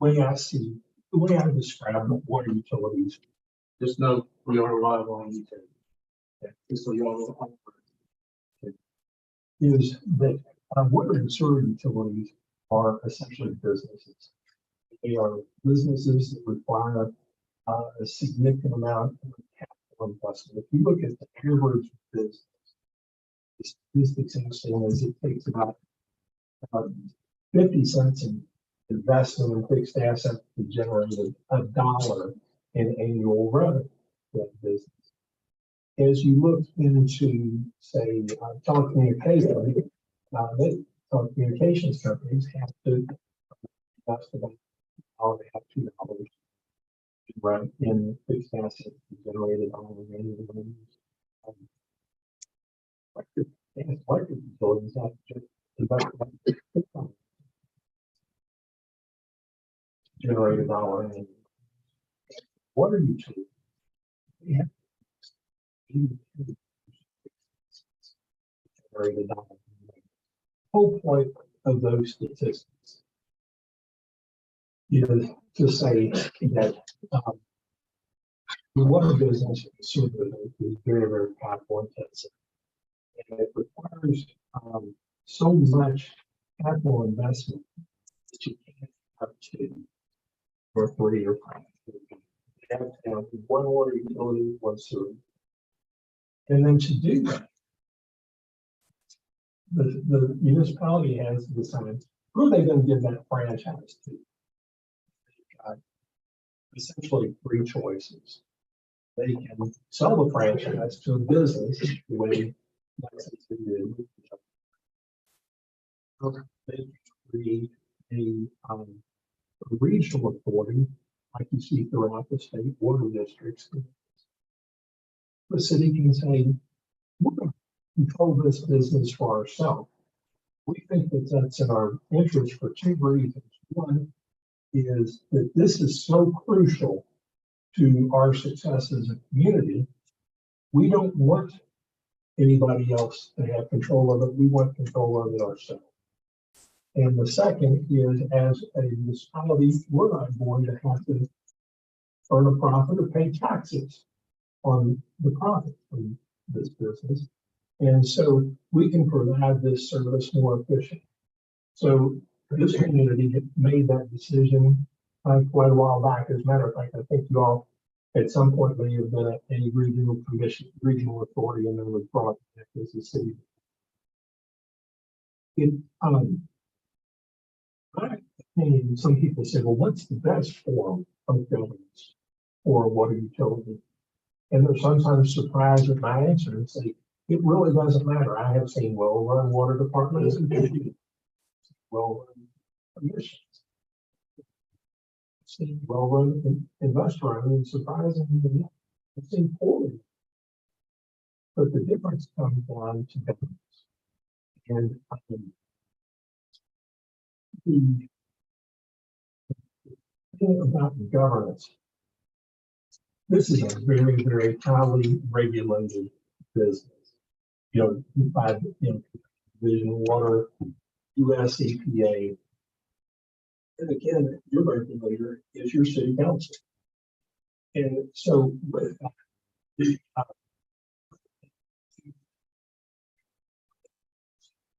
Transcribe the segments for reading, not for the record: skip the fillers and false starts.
way I see, the way I describe water utilities, Just know we are reliable on utility. Yeah. Just so you all know. is that water and sewer utilities are essentially businesses. They are businesses that require a significant amount of capital investment. If you look at the average business, the statistics saying is it takes about 50 cents in investment in fixed assets to generate $1 in annual revenue for that business. As you look into, say, telecommunications, telecommunications companies have to invest about $1.50 right in fixed assets to generate $1 in annual revenue. Electric utilities have to invest about $6 to generate $1 in annual. Water utilities, they have generated $1. Whole point of those statistics is to say that the water business is very, very capital intensive. And it requires so much capital investment that you can't have 2 or 3 or 5. You have to have one water utility, one sewer. And then to do that, the municipality has to decide who are they going to give that franchise to. They've got essentially 3 choices. They can sell the franchise to a business the way Lexington did. They can create a regional authority like you see throughout the state water districts. The city can say, we're going to control this business for ourselves. We think that that's in our interest for 2 reasons. One is that this is so crucial to our success as a community. We don't want anybody else to have control of it. We want control of it ourselves. And the second is, as a municipality, we're not going to have to earn a profit or pay taxes on the profit from this business. And so we can provide this service more efficient. So this community made that decision quite a while back. As a matter of fact, I think you all at some point may have been at a regional commission, regional authority, and then was brought back as a city. My opinion, some people say, well, what's the best form of governance for a water utility? And they're sometimes surprised at my answer and say, it really doesn't matter. I have seen well-run water departments and well-run commissions. I've seen well-run investor-owned, and surprisingly, I've seen poorly. But the difference comes down to governance. And the thing about governance, this is a very, very highly regulated business. By Division of Water, US EPA. And again, your regulator is your city council. And so with the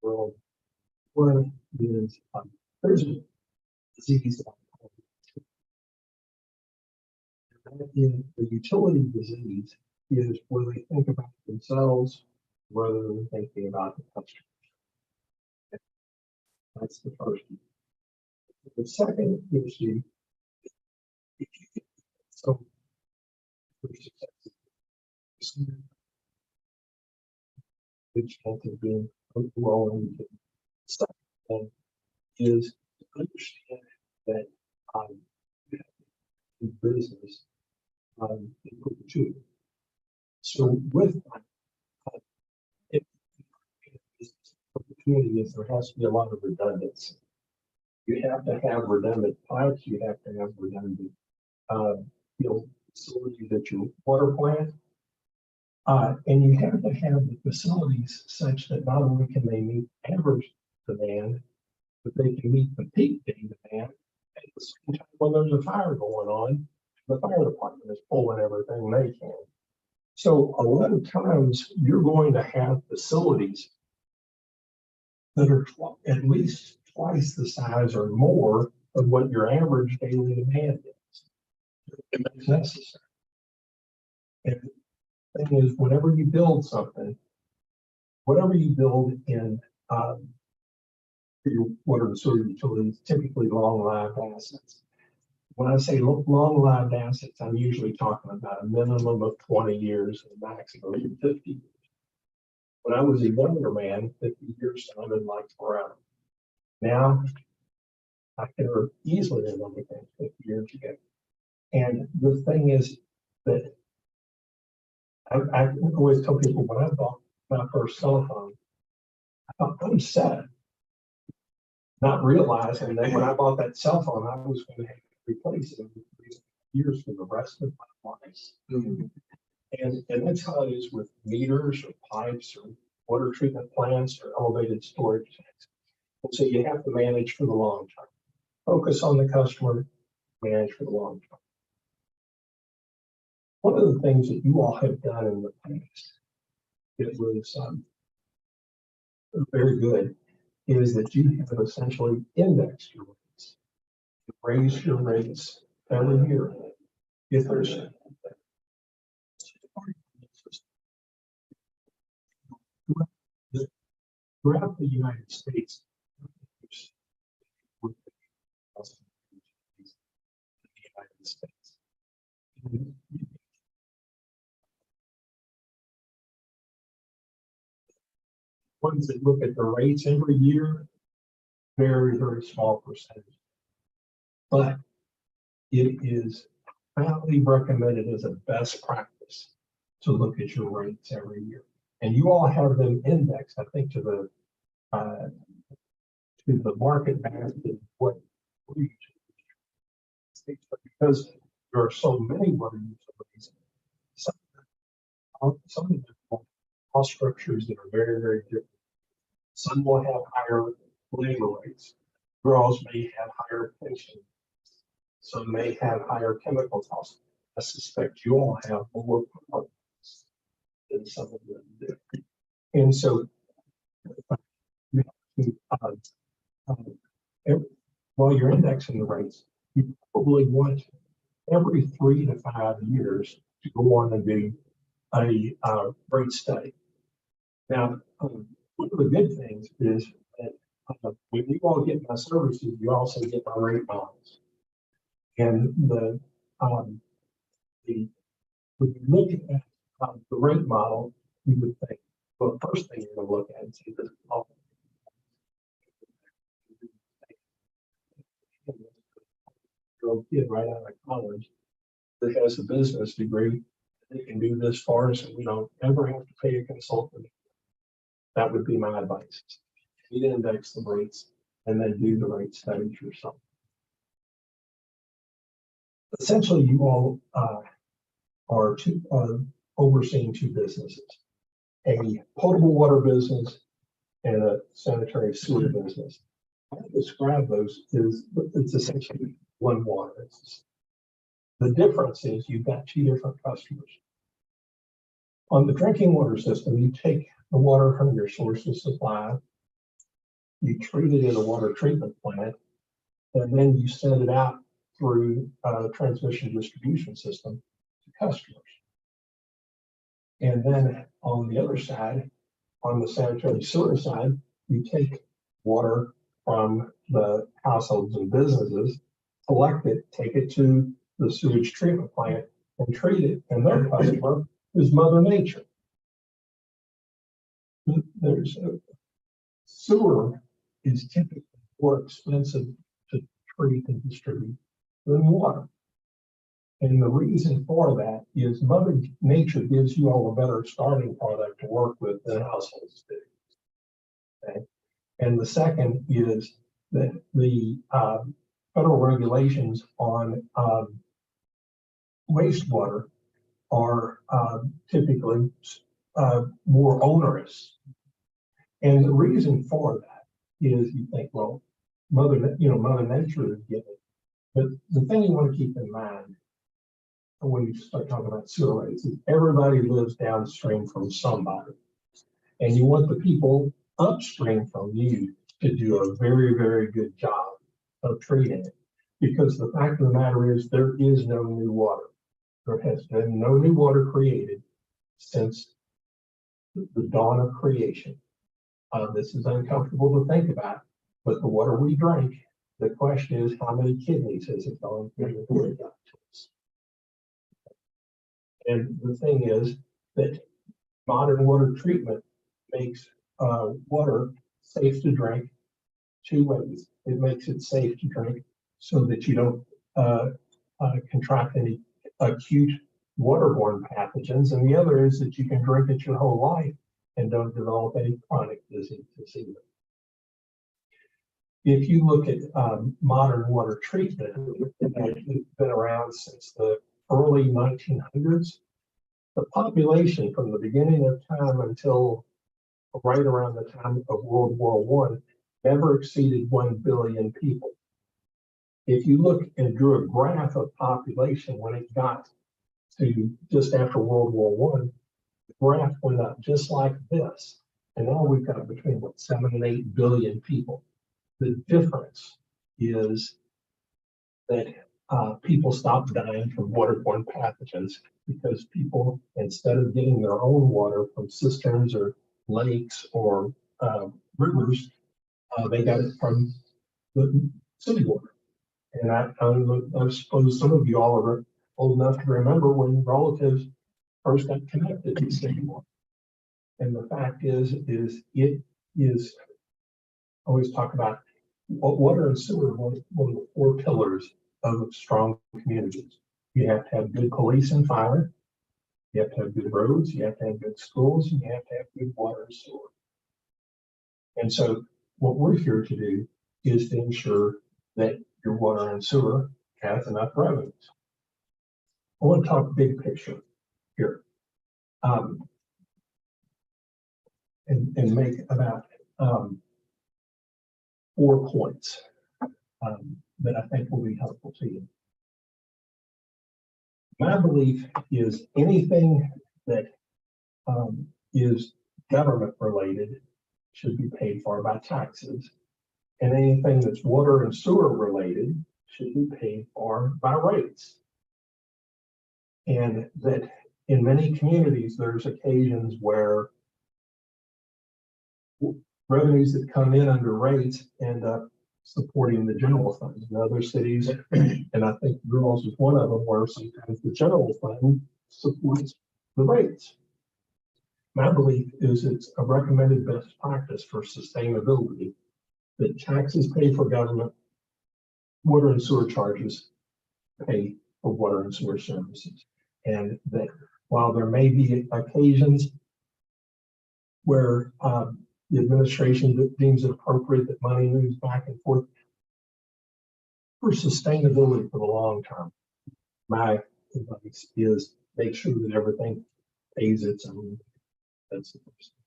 world, one is there's a disease in the utility disease is where they think about themselves rather than thinking about the customer. That's the first issue. The second issue, if you get so which has been overwhelming. Second thing is to understand that in business in perpetuity. So with perpetuity is there has to be a lot of redundancy. You have to have redundant pipes. You have to have redundant, facilities at your water plant, and you have to have the facilities such that not only can they meet average demand, but they can meet the peak day demand at the same time there's a fire going on, the fire department is pulling everything they can. So a lot of times you're going to have facilities that are at least twice the size or more of what your average daily demand is. If it's necessary. And the thing is, whenever you build something, whatever you build in your water and sewer utilities, typically long-lived assets. When I say long-lived assets, I'm usually talking about a minimum of 20 years and a maximum of 50 years. When I was a younger man, 50 years sounded like forever. Now, I can easily remember things 50 years ago. And the thing is that I always tell people when I bought my first cell phone, I thought I'm set. Not realizing that when I bought that cell phone, I was going to have to replace it in 3 years for the rest of my life. Mm-hmm. And that's how it is with meters or pipes or water treatment plants or elevated storage tanks. And so you have to manage for the long term. Focus on the customer, manage for the long term. One of the things that you all have done in the past, it was very good, is that you have essentially indexed your rates. You raise your rates every year. If there's throughout the United States, in the United States. Ones that look at the rates every year, very, very small percentage. But it is highly recommended as a best practice to look at your rates every year. And you all have them indexed, I think, to the market basket of what region. But because there are so many water utilities, some of them have cost structures that are very, very different. Some will have higher labor rates. Girls may have higher pension. Some may have higher chemical costs. I suspect you all have lower costs than some of them do. And so, you have to, while you're indexing the rates, you probably want every 3 to 5 years to go on and do a rate study. Now, one of the good things is that when you all get my services, you also get my rate models. And when you look at the rate model, you would think, well, the first thing you're going to look at and see this. Kid right out of college that has a business degree, they can do this for us, and we don't ever have to pay a consultant. That would be my advice. You index the rates and then do the rate studies yourself. Essentially, you all are overseeing 2 businesses, a potable water business and a sanitary sewer business. I describe those as it's essentially one water. The difference is you've got 2 different customers. On the drinking water system, you take the water from your source of supply, you treat it in a water treatment plant, and then you send it out through a transmission distribution system to customers. And then on the other side, on the sanitary sewer side, you take water from the households and businesses, collect it, take it to the sewage treatment plant and treat it, and their customer is Mother Nature. There's sewer is typically more expensive to treat and distribute than water. And the reason for that is Mother Nature gives you all a better starting product to work with than households do. Okay? And the second is that the federal regulations on wastewater are typically more onerous. And the reason for that is you think, well, Mother Nature is giving But the thing you want to keep in mind when you start talking about sewer rates is everybody lives downstream from somebody. And you want the people upstream from you to do a very, very good job of treating it. Because the fact of the matter is there is no new water. There has been no new water created since the dawn of creation. This is uncomfortable to think about, but the water we drink, the question is how many kidneys has it gone through before it got to us? And the thing is that modern water treatment makes water safe to drink two ways. It makes it safe to drink so that you don't contract any acute waterborne pathogens. And the other is that you can drink it your whole life and don't develop any chronic diseases either. If you look at modern water treatment, it's been around since the early 1900s. The population from the beginning of time until right around the time of World War I never exceeded 1 billion people. If you look and drew a graph of population when it got to just after World War I, the graph went up just like this. And now we've got between 7 and 8 billion people. The difference is that people stopped dying from waterborne pathogens because people, instead of getting their own water from cisterns or lakes or rivers, they got it from the city water. And I suppose some of you all are old enough to remember when relatives first got connected to city water. And the fact is it is, I always talk about water and sewer, one of the 4 pillars of strong communities. You have to have good police and fire. You have to have good roads. You have to have good schools. And you have to have good water and sewer. And so what we're here to do is to ensure that your water and sewer has enough revenues. I want to talk big picture here and make about 4 points that I think will be helpful to you. My belief is anything that is government related should be paid for by taxes, and anything that's water and sewer related should be paid for by rates. And that in many communities, there's occasions where revenues that come in under rates end up supporting the general fund. In other cities, and I think Girls is one of them, where sometimes the general fund supports the rates. My belief is it's a recommended best practice for sustainability that taxes pay for government, water and sewer charges pay for water and sewer services. And that while there may be occasions where the administration deems it appropriate that money moves back and forth, for sustainability for the long term, my advice is make sure that everything pays its own. That's the first thing.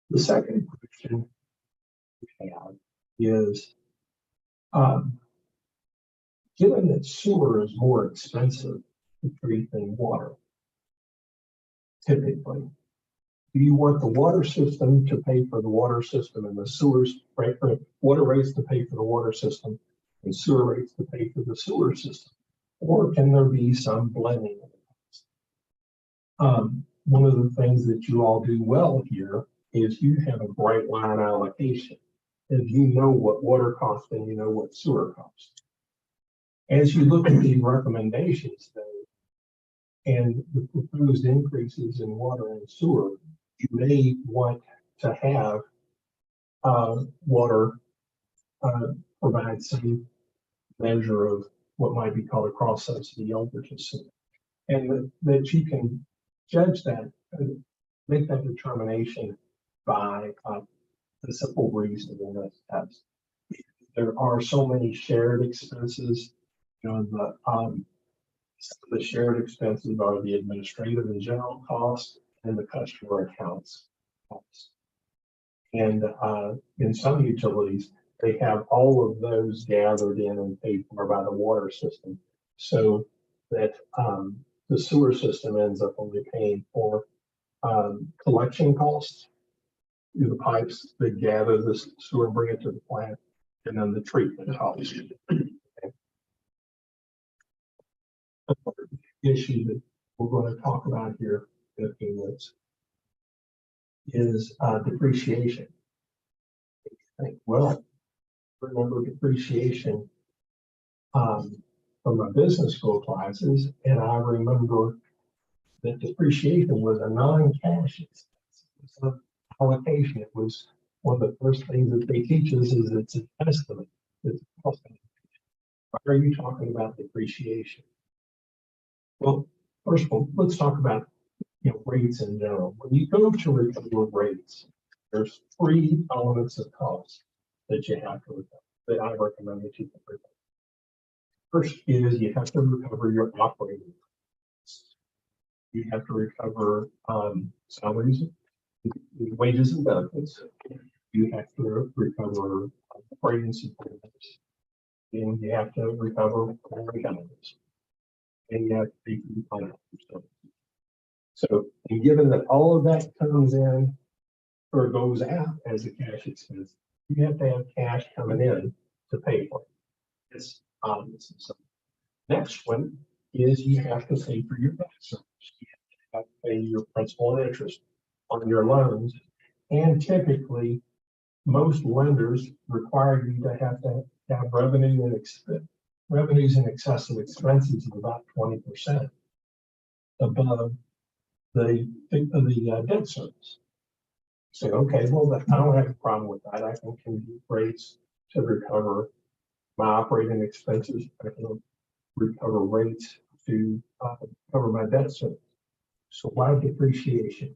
The second question we have is, given that sewer is more expensive to treat than water, typically, do you want the water system to pay for the water system and the sewers, right, for water rates to pay for the water system and sewer rates to pay for the sewer system? Or can there be some blending of it? One of the things that you all do well here is you have a bright line allocation. If you know what water costs and you know what sewer costs. As you look at these recommendations, though, and the proposed increases in water and sewer, you may want to have water provide some measure of what might be called a cross subsidy over to sewer, and that you can judge that and make that determination by the simple reasonableness test. There are so many shared expenses. You know, the shared expenses are the administrative and general costs and the customer accounts costs. And in some utilities, they have all of those gathered in and paid for by the water system. So that the sewer system ends up only paying for collection costs, the pipes that gather the sewer and bring it to the plant, and then the treatment costs. Issue that we're going to talk about here in a few minutes is depreciation. Well, remember depreciation from my business school classes, and I remember that depreciation was a non-cash expense. It was an allocation. It was one of the first things that they teach us is it's an estimate. It's a cost estimate. Why are you talking about depreciation? Well, first of all, let's talk about rates in general. When you go to recover rates, there's three elements of cost that you have to recover that I recommend that you can recover. First is you have to recover your operating costs. You have to recover salaries, wages and benefits. You have to recover operating support, and you have to recover benefits. And you have to pay for the financial services. So, and given that all of that comes in or goes out as a cash expense, you have to have cash coming in to pay for it. It's obvious. So next one is you have to pay for your debt service. You have to pay your principal and interest on your loans. And typically, most lenders require you to have revenues in excess of expenses of about 20% above the debt service. Say, okay, well, I don't have a problem with that. I can use rates to recover my operating expenses. I can recover rates to cover my debt service. So why depreciation?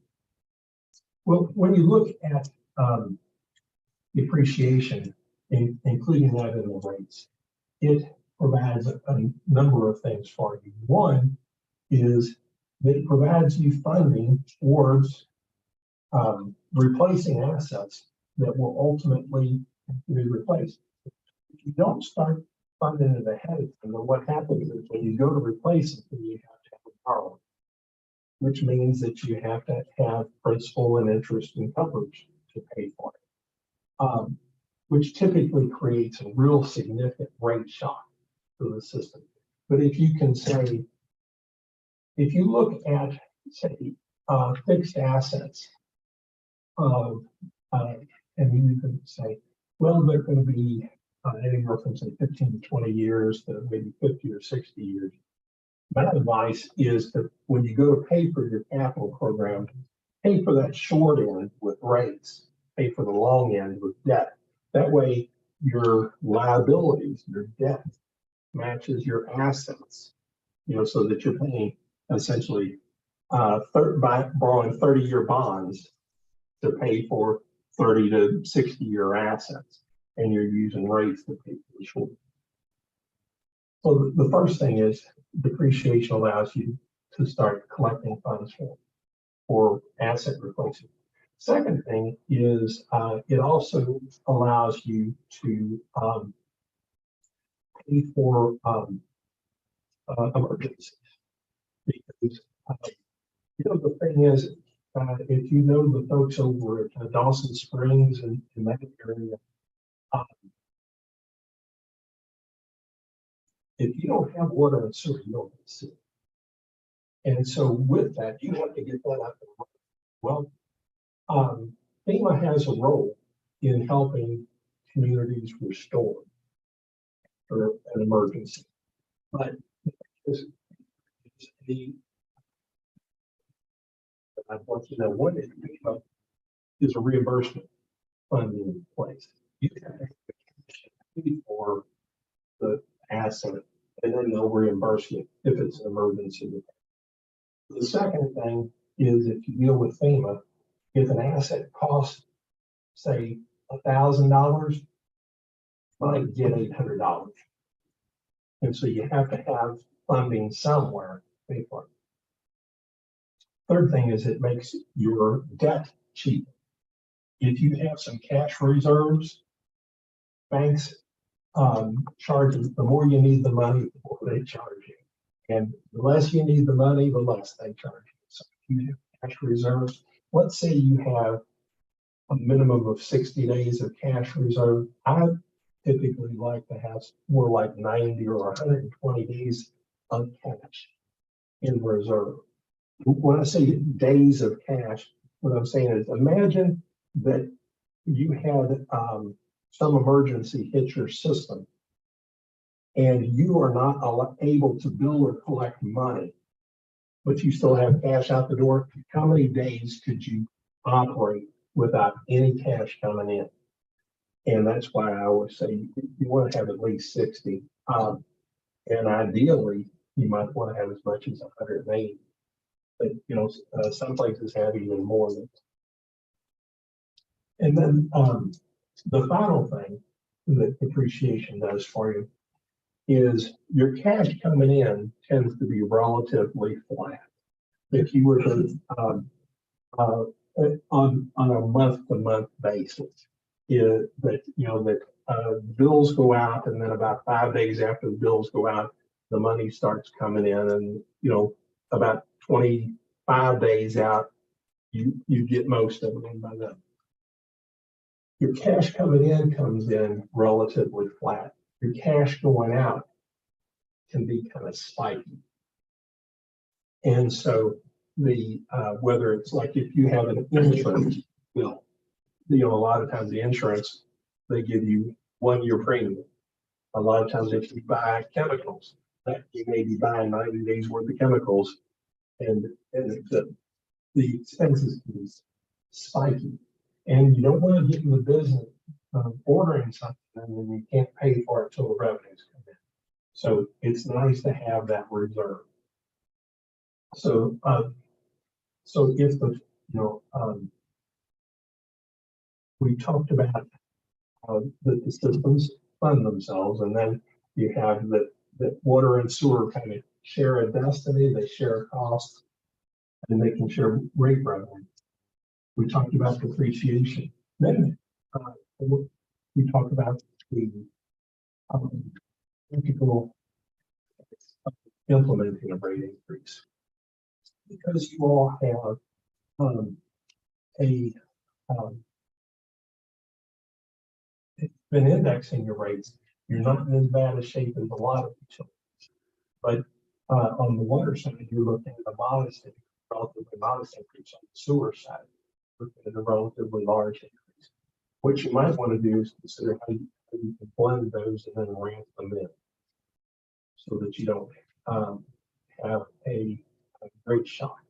Well, when you look at depreciation, including that in the rates, it provides a number of things for you. One is that it provides you funding towards replacing assets that will ultimately be replaced. If you don't start funding it ahead of time, then what happens is when you go to replace it, then you have to have a borrow, which means that you have to have principal and interest and coverage to pay for it, which typically creates a real significant rate shock to the system. But if you can say, if you look at, say, fixed assets, and you can say, well, they're going to be anywhere from say 15 to 20 years to maybe 50 or 60 years. My advice is that when you go to pay for your capital program, pay for that short end with rates, pay for the long end with debt. That way, your liabilities, your debt matches your assets, so that you're paying essentially by borrowing 30-year bonds to pay for 30 to 60-year assets, and you're using rates to pay for the short. So the first thing is depreciation allows you to start collecting funds for asset replacement. Second thing is it also allows you to pay for emergencies. Because the thing is, if you know the folks over at Dawson Springs and in that area, if you don't have water and sewer, you don't have sewer. And so with that, you have to get that up and running. Well, FEMA has a role in helping communities restore for an emergency. But I want you to know what it is a reimbursement fund in place. You have to pay for the asset, and then they'll reimburse you if it's an emergency. The second thing is if you deal with FEMA, if an asset costs, say, $1,000, you might get $800. And so you have to have funding somewhere to pay for it. Third thing is it makes your debt cheap. If you have some cash reserves banks charge you, the more you need the money, the more they charge you. And the less you need the money, the less they charge you. So if you have cash reserves, let's say you have a minimum of 60 days of cash reserve. I typically like to have more like 90 or 120 days of cash in reserve. When I say days of cash, what I'm saying is imagine that you had some emergency hit your system and you are not able to bill or collect money, but you still have cash out the door. How many days could you operate without any cash coming in? And that's why I always say you want to have at least 60. And ideally, you might want to have as much as 180. But some places have even more than that. And then the final thing that depreciation does for you is your cash coming in tends to be relatively flat. If you were to on a month-to-month basis, bills go out, and then about 5 days after the bills go out, the money starts coming in, and about 25 days out, you get most of it in by then. Your cash coming in comes in relatively flat. Your cash going out can be kind of spiky. And so whether it's like if you have an insurance bill, a lot of times the insurance, they give you 1 year premium. A lot of times if you buy chemicals, that you may be buying 90 days worth of chemicals, and the expenses can be spiky. And you don't want to get in the business of ordering something and then you can't pay for it until the revenues come in. So it's nice to have that reserve. So if we talked about that the systems fund themselves, and then you have that water and sewer kind of share a destiny, they share a cost, and they can share rate revenue. We talked about depreciation. Then we talked about the typical implementing a rate increase. Because you all have been indexing your rates, you're not in as bad a shape as a lot of utilities. But on the water side, you're looking at a relatively modest increase. On the sewer side, looking at a relatively large increase. What you might want to do is consider how you can blend those and then ramp them in, so that you don't have a great shock.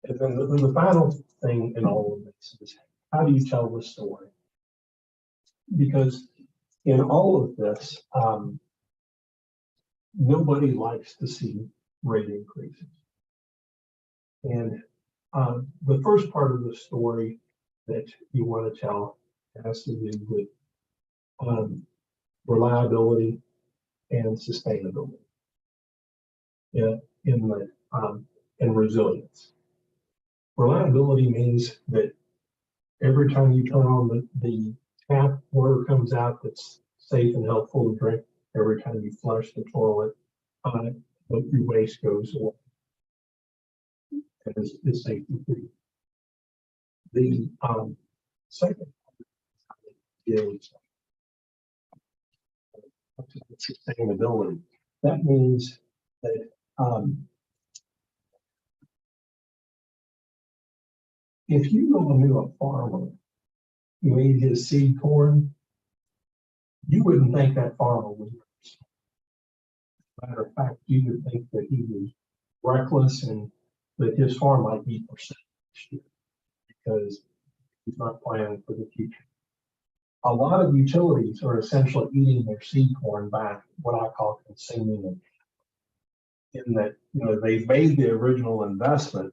And then the final thing in all of this is, how do you tell the story? Because in all of this, nobody likes to see rate increases. And the first part of the story that you want to tell has to do with reliability and sustainability, and resilience. Reliability means that every time you turn on the tap, water comes out that's safe and helpful to drink. Every time you flush the toilet, your waste goes away and is safe and free. The second is sustainability. That means that if you go knew a farmer who ate his seed corn, you wouldn't think that farmer was rich. Matter of fact, you would think that he was reckless and that his farm might be for sale next year because he's not planning for the future. A lot of utilities are essentially eating their seed corn by what I call consuming it. In that, they've made the original investment,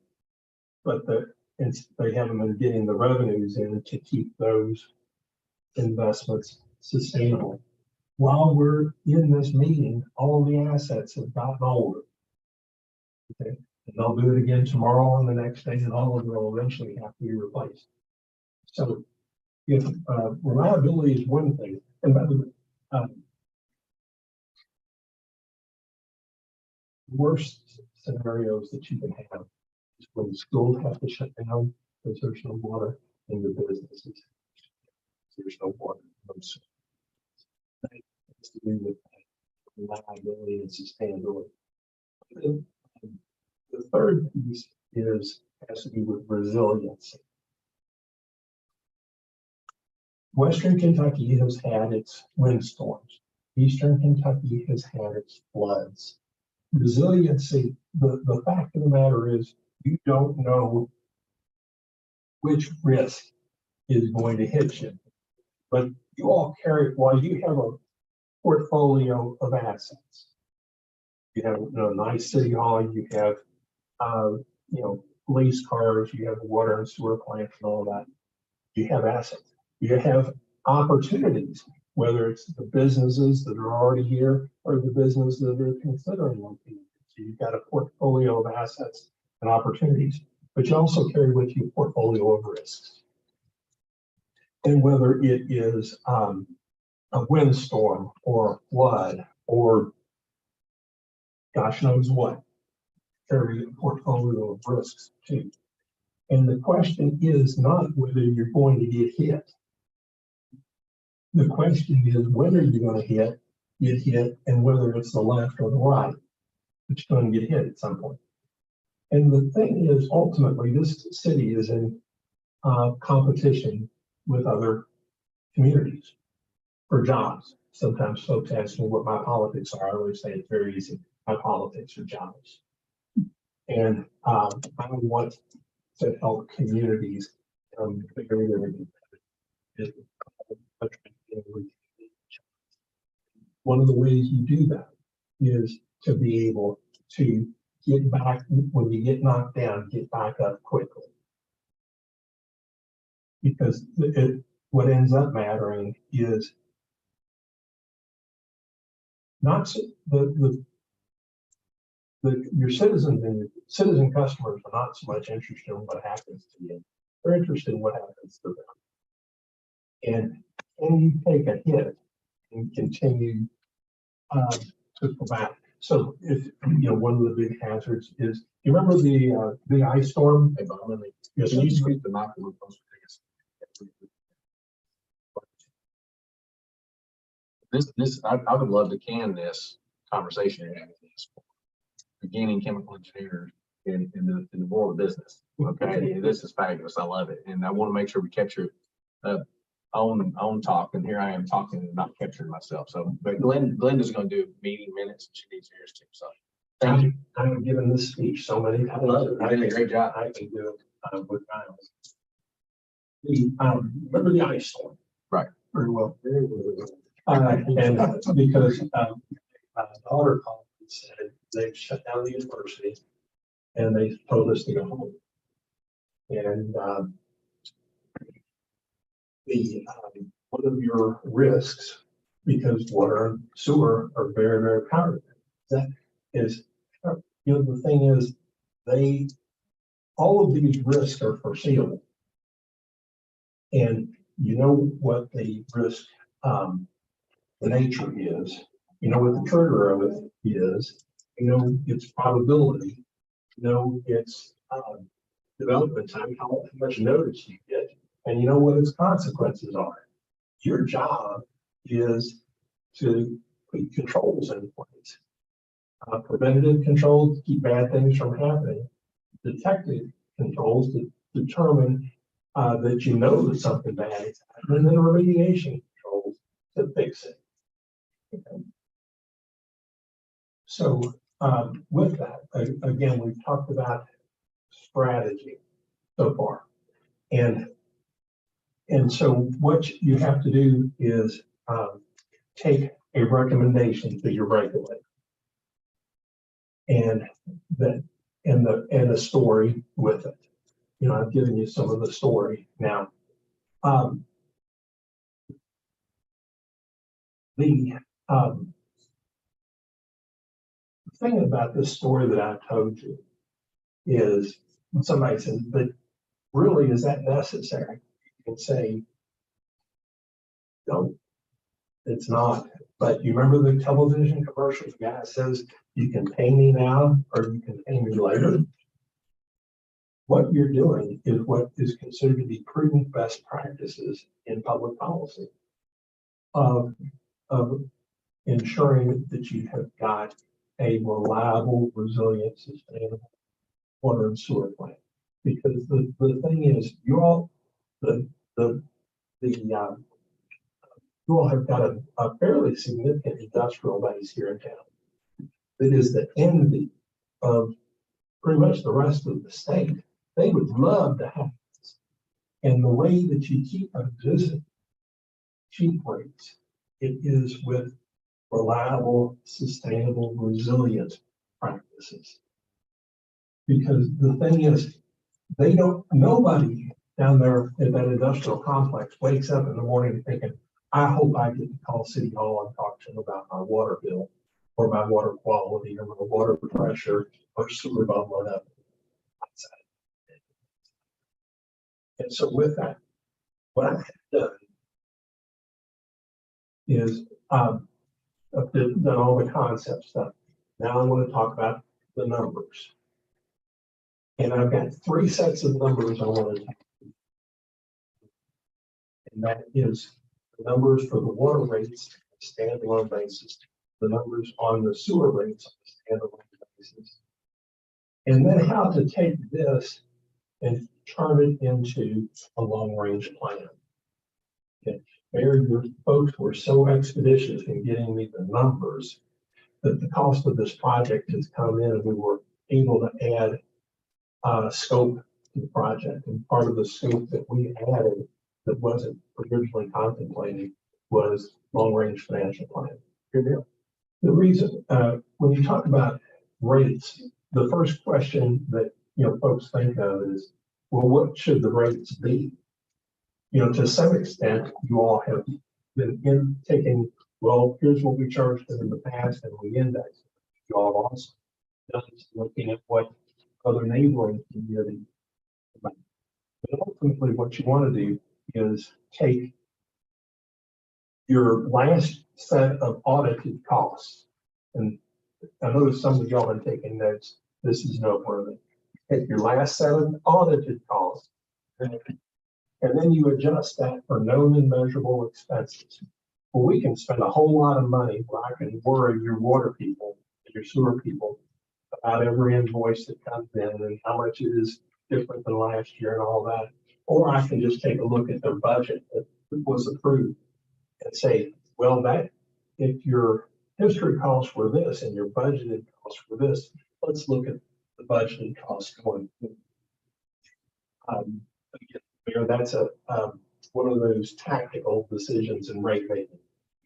but they haven't been getting the revenues in to keep those investments sustainable. While we're in this meeting, all the assets have gotten older. Okay, and they'll do it again tomorrow and the next day, and all of them will eventually have to be replaced. So if reliability is one thing, and by the way, worst scenarios that you can have is when schools have to shut down because there's no water in the businesses. There's no water. That has to do with reliability and sustainability. And the third piece has to do with resiliency. Western Kentucky has had its windstorms. Eastern Kentucky has had its floods. Resiliency, the fact of the matter is you don't know which risk is going to hit you. But you all carry, while you have a portfolio of assets, you have a nice city hall, you have police cars, you have a water and sewer plant and all that. You have assets. You have opportunities, whether it's the businesses that are already here or the businesses that are considering locating. So you've got a portfolio of assets and opportunities, but you also carry with you a portfolio of risks. And whether it is a windstorm or a flood or gosh knows what, carry a portfolio of risks too. And the question is not whether you're going to get hit. The question is when are you going to get hit, and whether it's the left or the right, but you're going to get hit at some point. And the thing is, ultimately, this city is in competition with other communities for jobs. Sometimes folks ask me what my politics are. I always say it's very easy. My politics are jobs. And I want to help communities figure it out. One of the ways you do that is to be able to get back, when you get knocked down, get back up quickly. Because what ends up mattering is not your citizens and your citizen customers are not so much interested in what happens to you. They're interested in what happens to them. And can you take a hit and continue to go back? So if one of the big hazards is, you remember the big ice storm? Yes, Can you speak the mic a little closer? I would love to can this conversation you're having this beginning chemical engineers in the world of business. Okay, this is fabulous. I love it, and I want to make sure we capture own talk. And here I am talking and not capturing myself. So, but Glenda's going to do meeting minutes, and she needs yours too. So, thank you. I've given this speech so many times. I love it. You did a great job. I can do it with Miles. Remember the ice storm? Right. Very well. And because my daughter called and said they've shut down the university and they told us to go home. And one of your risks, because water and sewer are very, very powerful, that is, the thing is, all of these risks are foreseeable. And you know what the risk, the nature is, you know what the trigger of it is, you know its probability, you know its development time, how much notice you get, and you know what its consequences are. Your job is to put controls in place. Preventative controls to keep bad things from happening. Detective controls to determine that you know that something bad is happening, and then remediation controls to fix it. Okay. So with that, again, we've talked about strategy so far. And so what you have to do is take a recommendation to your regulator and the story with it. I've given you some of the story now. The thing about this story that I told you is when somebody says, but really, is that necessary? You can say, No, it's not. But you remember the television commercial? The guy says, you can pay me now or you can pay me later. What you're doing is what is considered to be prudent best practices in public policy of ensuring that you have got a reliable, resilient, sustainable water and sewer plant. Because the thing is, you all have got a fairly significant industrial base here in town. It is the envy of pretty much the rest of the state. They would love to have this. And the way that you keep a visit cheap rates, it is with reliable, sustainable, resilient practices. Because the thing is, nobody down there in that industrial complex wakes up in the morning thinking, I hope I get to call City Hall and talk to them about my water bill or my water quality or my water pressure or sewer bubbling up. And so with that, what I have done is I've done all the concept stuff. Now I want to talk about the numbers. And I've got 3 sets of numbers I want to talk about. And that is the numbers for the water rates on a standalone basis, the numbers on the sewer rates on a standalone basis, and then how to take this and turn it into a long-range plan. Okay. Your folks were so expeditious in getting me the numbers that the cost of this project has come in and we were able to add scope to the project. And part of the scope that we added that wasn't originally contemplated was long-range financial plan. Good deal. The reason, when you talk about rates, the first question that folks think of is, well, what should the rates be? To some extent, you all have been taking, well, here's what we charged them in the past and we index. You all have also done looking at what other neighboring communities. But ultimately, what you want to do is take your last set of audited costs. And I know some of y'all are taking notes. This is noteworthy. Take your last set of audited costs, and then you adjust that for known and measurable expenses. Well, we can spend a whole lot of money where I can worry your water people and your sewer people about every invoice that comes in and how much it is different than last year and all that. Or I can just take a look at their budget that was approved and say, well, that if your history costs were this and your budgeted costs were this, let's look at the budgeted costs going forward. That's one of those tactical decisions in rate making.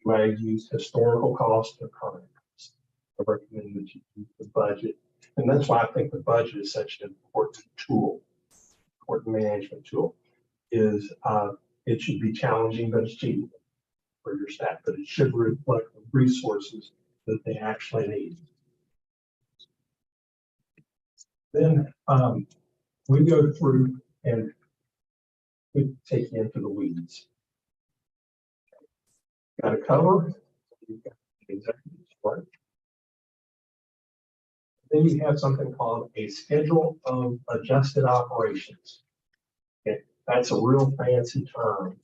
You might use historical cost or current cost. I recommend that you use the budget. And that's why I think the budget is such an important tool, important management tool. Is it should be challenging, but it's cheap for your staff, but it should reflect the resources that they actually need. Then we go through and we take you into the weeds. Got a cover, you've got the executive support. Then you have something called a schedule of adjusted operations. Okay. That's a real fancy term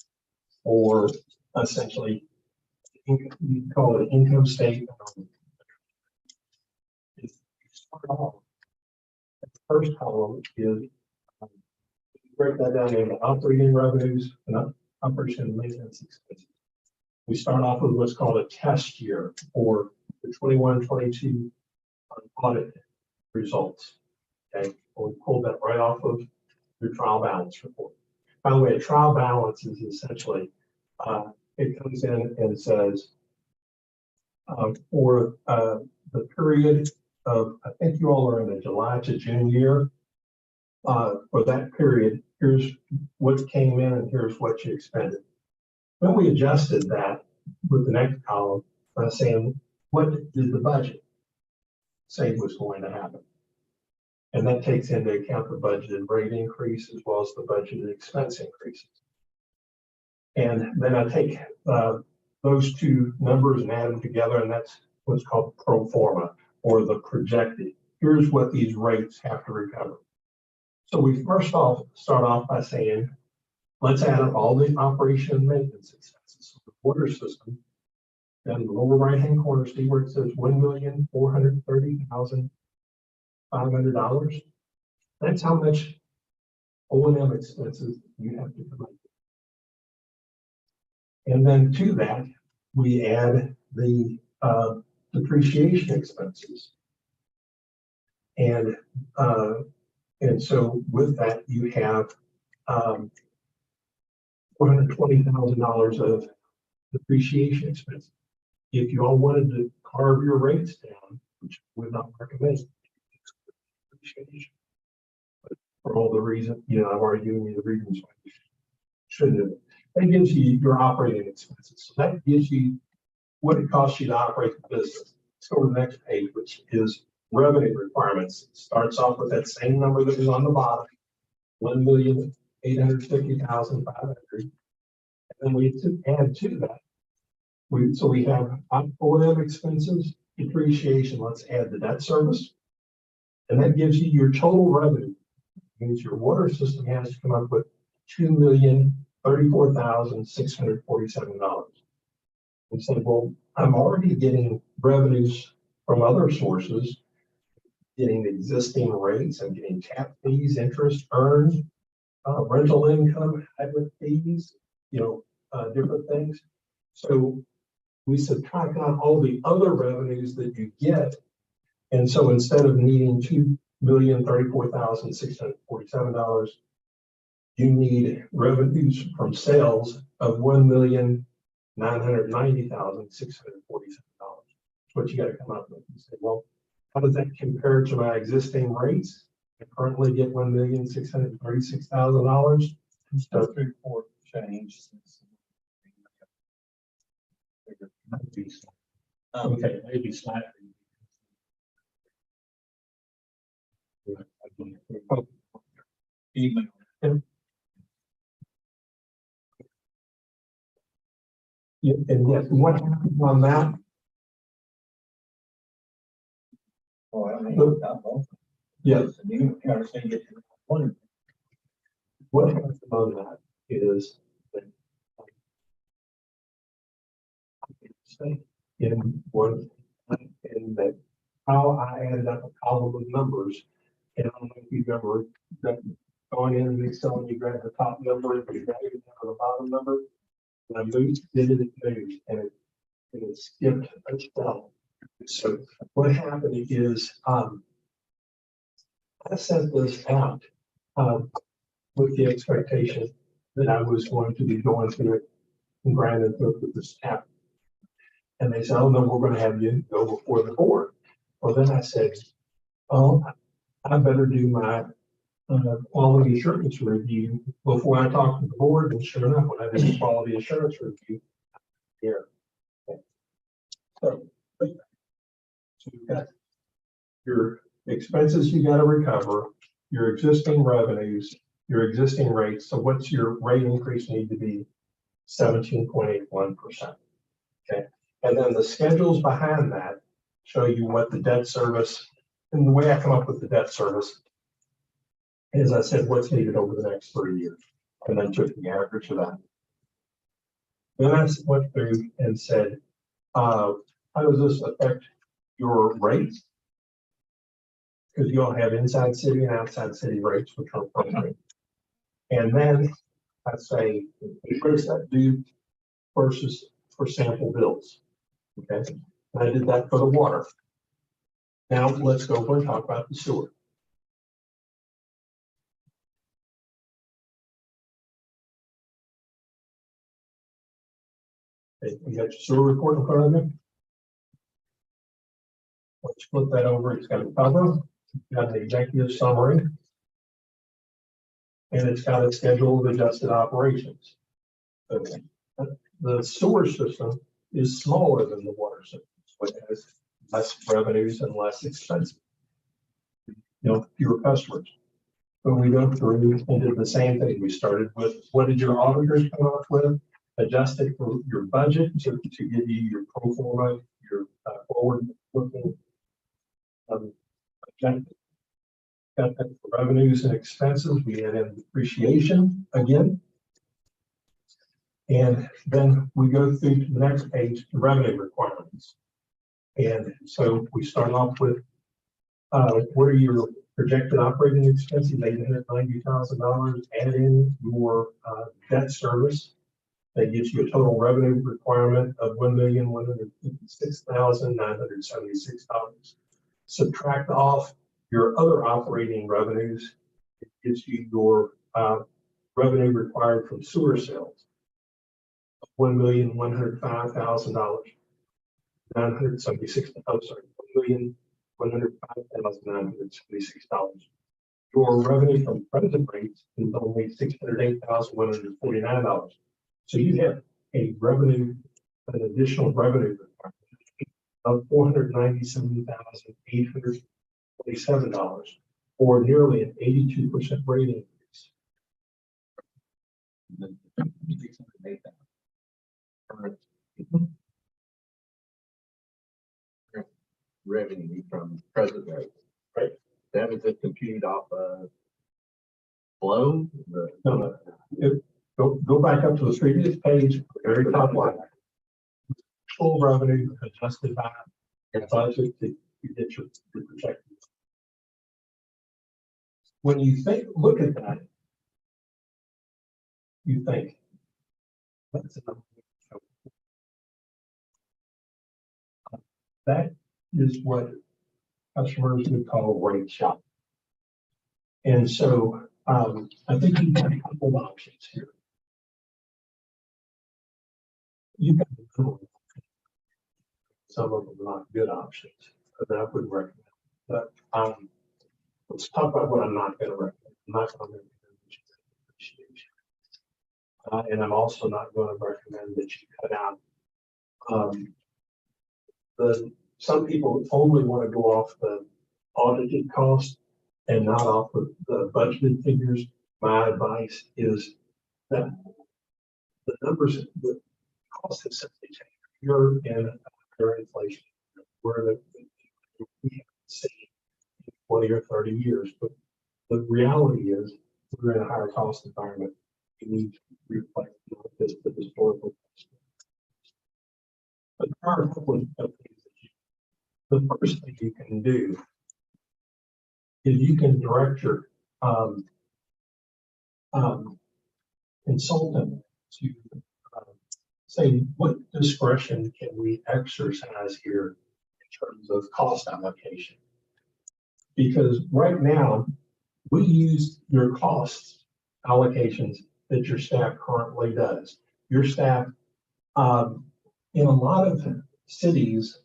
for essentially, you call it an income statement. You start off, the first column is break that down into operating revenues and operation and maintenance expenses. We start off with what's called a test year for the 21-22 audit results. Okay, we pulled that right off of your trial balance report. By the way, a trial balance is essentially it comes in and says for the period of, I think you all are in a July to June year. For that period, here's what came in and here's what you expended. Then we adjusted that with the next column by saying, what did the budget say was going to happen? And that takes into account the budgeted rate increase as well as the budgeted expense increases. And then I take those two numbers and add them together, and that's what's called pro forma, or the projected. Here's what these rates have to recover. So we first off start off by saying, let's add up all the operation and maintenance expenses. So the water system, down in the lower right-hand corner, see where it says $1,430,500. That's how much O&M expenses you have to come up with. And then to that, we add the depreciation expenses. And so with that, you have $420,000 of depreciation expenses. If you all wanted to carve your rates down, which I would not recommend, depreciation, but for all the reasons, I've already given you the reasons why you shouldn't have. That gives you your operating expenses. So that gives you what it costs you to operate the business. Let's go to the next page, which is revenue requirements. It starts off with that same number that is on the bottom, 1,850,500. And then we add to that. So we have O&M expenses, depreciation. Let's add the debt service. And that gives you your total revenue. It means your water system has to come up with $2,034,647. We said, well, I'm already getting revenues from other sources, getting existing rates, I'm getting tap fees, interest earned, rental income, hydrant fees, different things. So we subtract out all the other revenues that you get. And so instead of needing $2,034,647, you need revenues from sales of $1,990,647. That's what you got to come up with. You say, well, how does that compare to my existing rates? I currently get $1,636,000. So 3-4 change. Okay, maybe slightly. Email. Yeah, and yes, what happens on that? Oh, I mean, Yes. What What happens on that is that in that how I added up a column of numbers, and I don't know if you remember that going in and Excel and you grab the top number and you drag it down to the bottom number. And I moved, did it moved, and it skipped a cell. So what happened is I sent this out with the expectation that I was going to be going through it and Brandon looked at the staff. And they said, oh no, we're going to have you go before the board. Well, then I said, oh, I better do my quality assurance review before I talk to the board. And sure enough, when I did the quality assurance review, here. Okay. So you've got your expenses you got to recover, your existing revenues, your existing rates. So what's your rate increase need to be? 17.81%. Okay. And then the schedules behind that show you what the debt service, and the way I come up with the debt service is I said what's needed over the next 3 years, and then took the average of that. Then I went through and said, how does this affect your rates? Because you all have inside city and outside city rates, which are permanent. And then I say, what does that do versus for sample bills? Okay, and I did that for the water. Now let's go over and talk about the sewer. Okay, you got your sewer report in front of you. Let's flip that over. It's got a cover, it's got an executive summary, and it's got a schedule of adjusted operations. Okay. The sewer system is smaller than the water system, which has less revenues and less expenses. Fewer customers. But we go through and did the same thing. We started with what did your auditors come up with? adjusted for your budget to give you your pro forma, your forward looking objective. Got that for revenues and expenses. We add in depreciation again. And then we go through to the next page, the revenue requirements. And so we start off with what are your projected operating expenses, $890,000, add in your debt service. That gives you a total revenue requirement of $1,156,976. Subtract off your other operating revenues, it gives you your revenue required from sewer sales. $1,105,000, 976. I'm sorry, $1,105,976. Your revenue from present rates is only $608,149. So you have an additional revenue of $497,827, or nearly an 82% rate increase. Revenue from present rate, right? That was just computed off of flow. Go back up to the previous page, very top line. Full revenue adjusted by your budget to get your projections. When you look at that, you think that's enough. That is what customers would call rate shopping. And so I think you've got a couple of options here. You've got some of them are not good options that I would recommend. But let's talk about what I'm not going to recommend. I'm not going to recommend depreciation. And I'm also not going to recommend that you cut out some people only want to go off the audited cost and not off of the budgeted figures. My advice is that the numbers, the cost has simply changed. You're in higher inflation. We haven't seen 20 or 30 years, but the reality is we're in a higher cost environment. You need to reflect the historical cost. But there are a couple of things that the first thing you can do is you can direct your consultant to say, what discretion can we exercise here in terms of cost allocation? Because right now, we use your cost allocations that your staff currently does. Your staff, in a lot of cities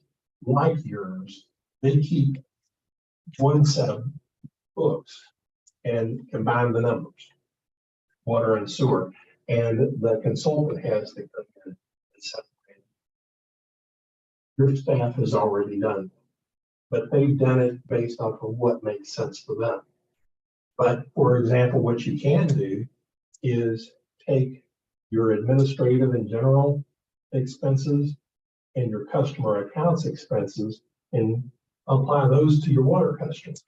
like yours, they keep one set of books and combine the numbers, water and sewer, and the consultant has to come in and separate. Your staff has already done, but they've done it based off of what makes sense for them. But for example, what you can do is take your administrative and general expenses and your customer accounts expenses and apply those to your water customers.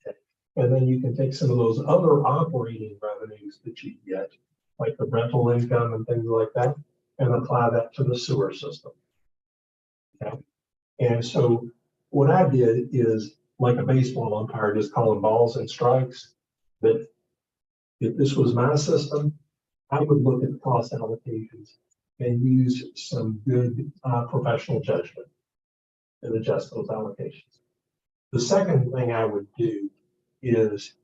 Okay. And then you can take some of those other operating revenues that you get, like the rental income and things like that, and apply that to the sewer system. Okay. And so what I did is, like a baseball umpire, just calling balls and strikes, that if this was my system, I would look at the cost allocations and use some good professional judgment and adjust those allocations. The second thing I would do is,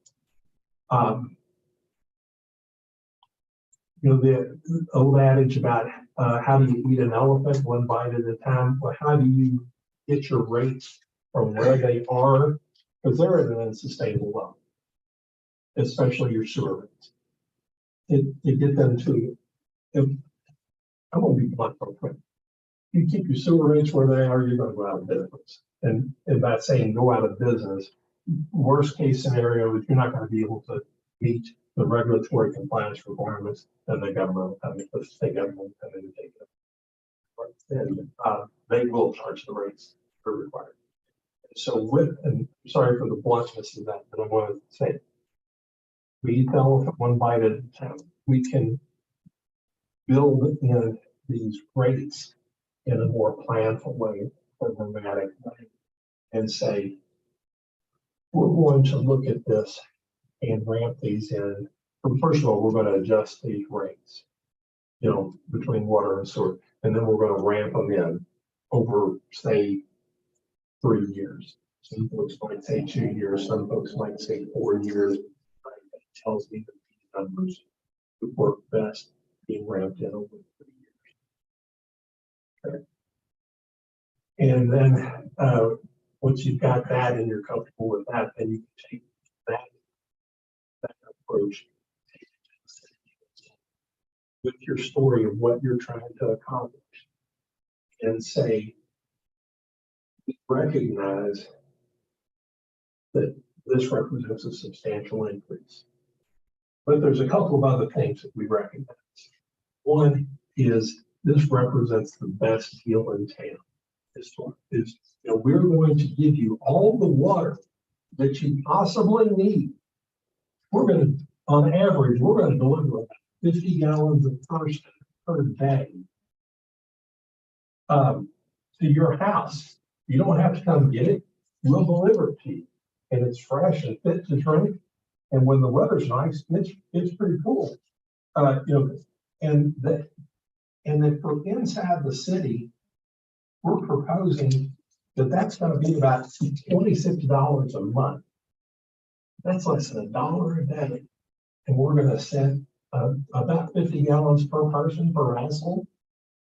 the old adage about how do you eat an elephant one bite at a time? Well, how do you get your rates from where they are? Because they're at an unsustainable level, especially your sewer rates. To get them to, I'm going to be blunt real quick. You keep your sewer rates where they are, you're going to go out of business. And by saying go out of business, worst case scenario is you're not going to be able to meet the regulatory compliance requirements, then the government, the state government, come in and take it. And they will charge the rates that are required. So with, and I'm sorry for the bluntness of that, but I want to say, we eat the elephant one bite at a time. We can build in these rates in a more planful way, or dramatic way, and say, we're going to look at this and ramp these in. First of all, we're going to adjust these rates, between water and sewer, and then we're going to ramp them in over, say, 3 years. Some folks might say 2 years, some folks might say 4 years. That tells me that these numbers would work best being ramped in over 3 years. Okay. And then once you've got that and you're comfortable with that, then you can take that approach with your story of what you're trying to accomplish and say, we recognize that this represents a substantial increase. But there's a couple of other things that we recognize. One is this represents the best deal in town. We're going to give you all the water that you possibly need. We're going to, on average, we're going to deliver about 50 gallons of person per day to your house. You don't have to come get it. We'll deliver it to you. And it's fresh and fit to drink. And when the weather's nice, it's pretty cool. And then for inside the city, we're proposing that that's going to be about $26 a month. That's less than $1 a day. And we're going to send about 50 gallons per person per household.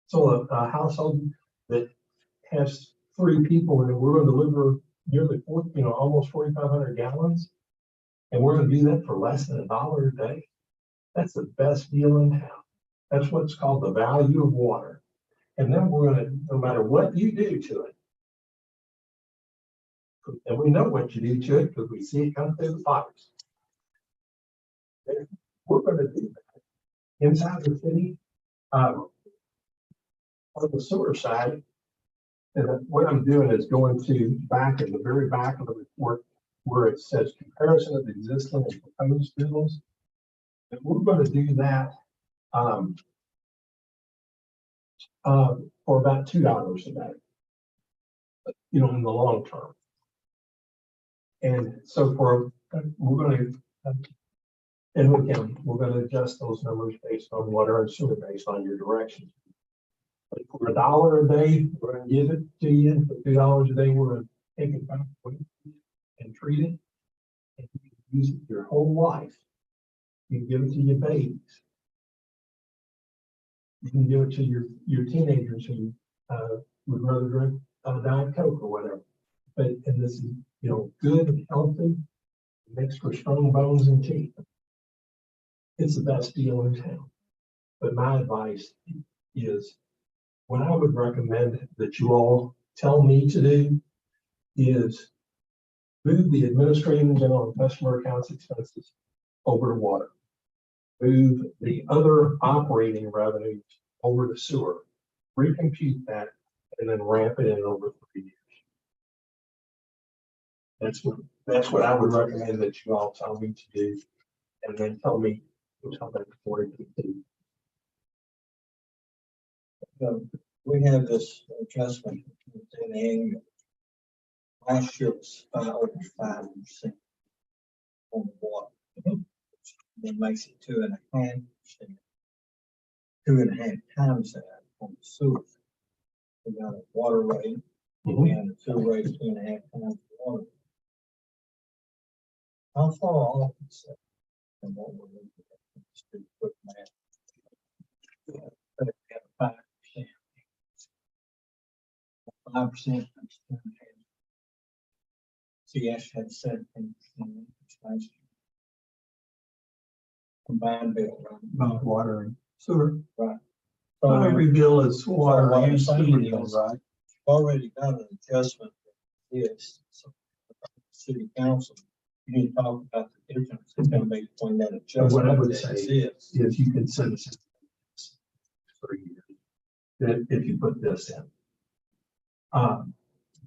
So a household that has 3 people, and we're going to deliver nearly almost 4,500 gallons. And we're going to do that for less than $1 a day. That's the best deal in town. That's what's called the value of water. And then we're going to, no matter what you do to it, and we know what you do to it because we see it come through the pipes. We're going to do that inside the city. On the sewer side, and what I'm doing is going to back in the very back of the report where it says comparison of existing and proposed bills. And we're going to do that for about $2 a day, in the long term. And so we're going to adjust those numbers based on water and sewer based on your direction. But for $1 a day, we're going to give it to you. For $2 a day, we're going to take it back and treat it. And you can use it your whole life. You can give it to your babies. You can give it to your teenagers who would rather drink Diet Coke or whatever. And this is, good and healthy, makes for strong bones and teeth. It's the best deal in town. But my advice is, what I would recommend that you all tell me to do is move the administrative and general and customer accounts expenses over to water. Move the other operating revenues over to sewer, recompute that, and then ramp it in over 3 years. That's what I would recommend that you all tell me to do, and then tell me how that's going to do. We have this adjustment in annual. Last year was over 5% on the water. That makes it 2.5%. 2.5 times that on the sewer. We got a water rate and the sewer rate 2.5 times the water. How far off is that from what we're looking at? Just do quick math. 5%. 5%. CS had 17% last year. Combined bill, right? About water and sewer. Right. So every bill is water what I'm and saying sewer, is, right? Already got an adjustment. Yes. So, city council You need to talk about the difference it's gonna make between that What I adjustment would that say exists. is you can send us for a year, that if you put this in.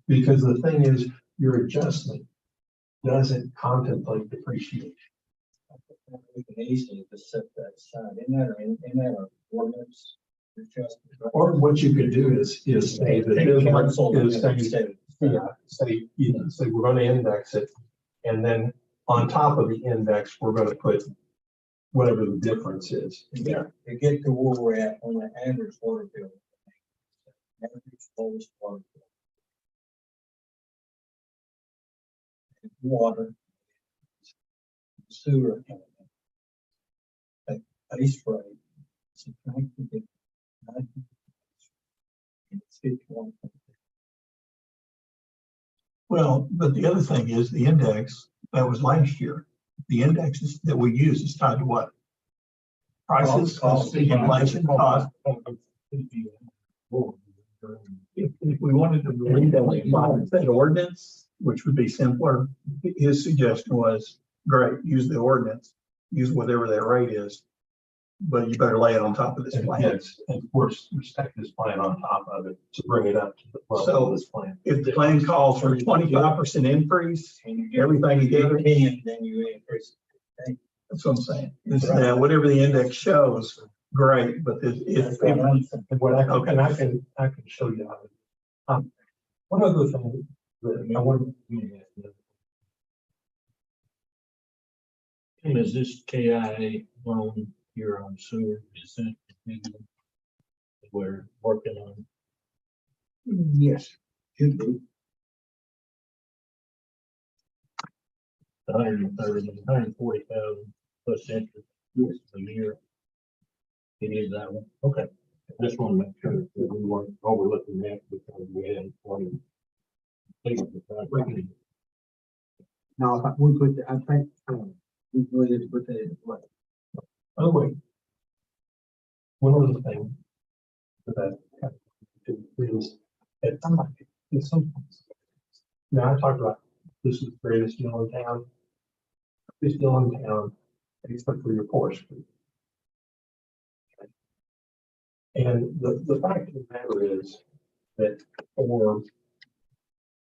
Because the thing is, your adjustment doesn't contemplate depreciation. We can easily just set that aside, in that our ordinance adjustment. Or what you could do is say that Take this counsel one is and saying, instead of- yeah, say we're gonna index it. And then on top of the index, we're gonna put whatever the difference is. To get to where we're at on the average water bill. Average lowest water bill. And water. Sewer. That base rate. Subtracted it, 90, and it's 51. Well, but the other thing is the index, that was last year. The indexes that we use is tied to what? Prices, Cost, inflation, cost. If we wanted to read that ordinance, which would be simpler, his suggestion was, great, use the ordinance, use whatever that rate is. But you better lay it on top of this And plan. yes, and of course, we stack this plan on top of it to bring it up to the level of this plan. If the plan calls for 25% increase, And you get everything together, 10, then you increase. that's what I'm saying. Is that whatever the index shows, great, but That's what I'm saying. And what I can show you how. One other thing that I want Is this KIA loan here on sewer, is that we're working on? Yes, should be. 140,000 plus interest a year. It is that one, okay. I just want to make sure that we weren't overlooking that because we had one. No, we put, I think, we put it, what? Oh, wait. One other thing that I have to do is at some points. Now I talked about this is the greatest deal in town. This deal in town, except for your forestry. And the fact of the matter is that for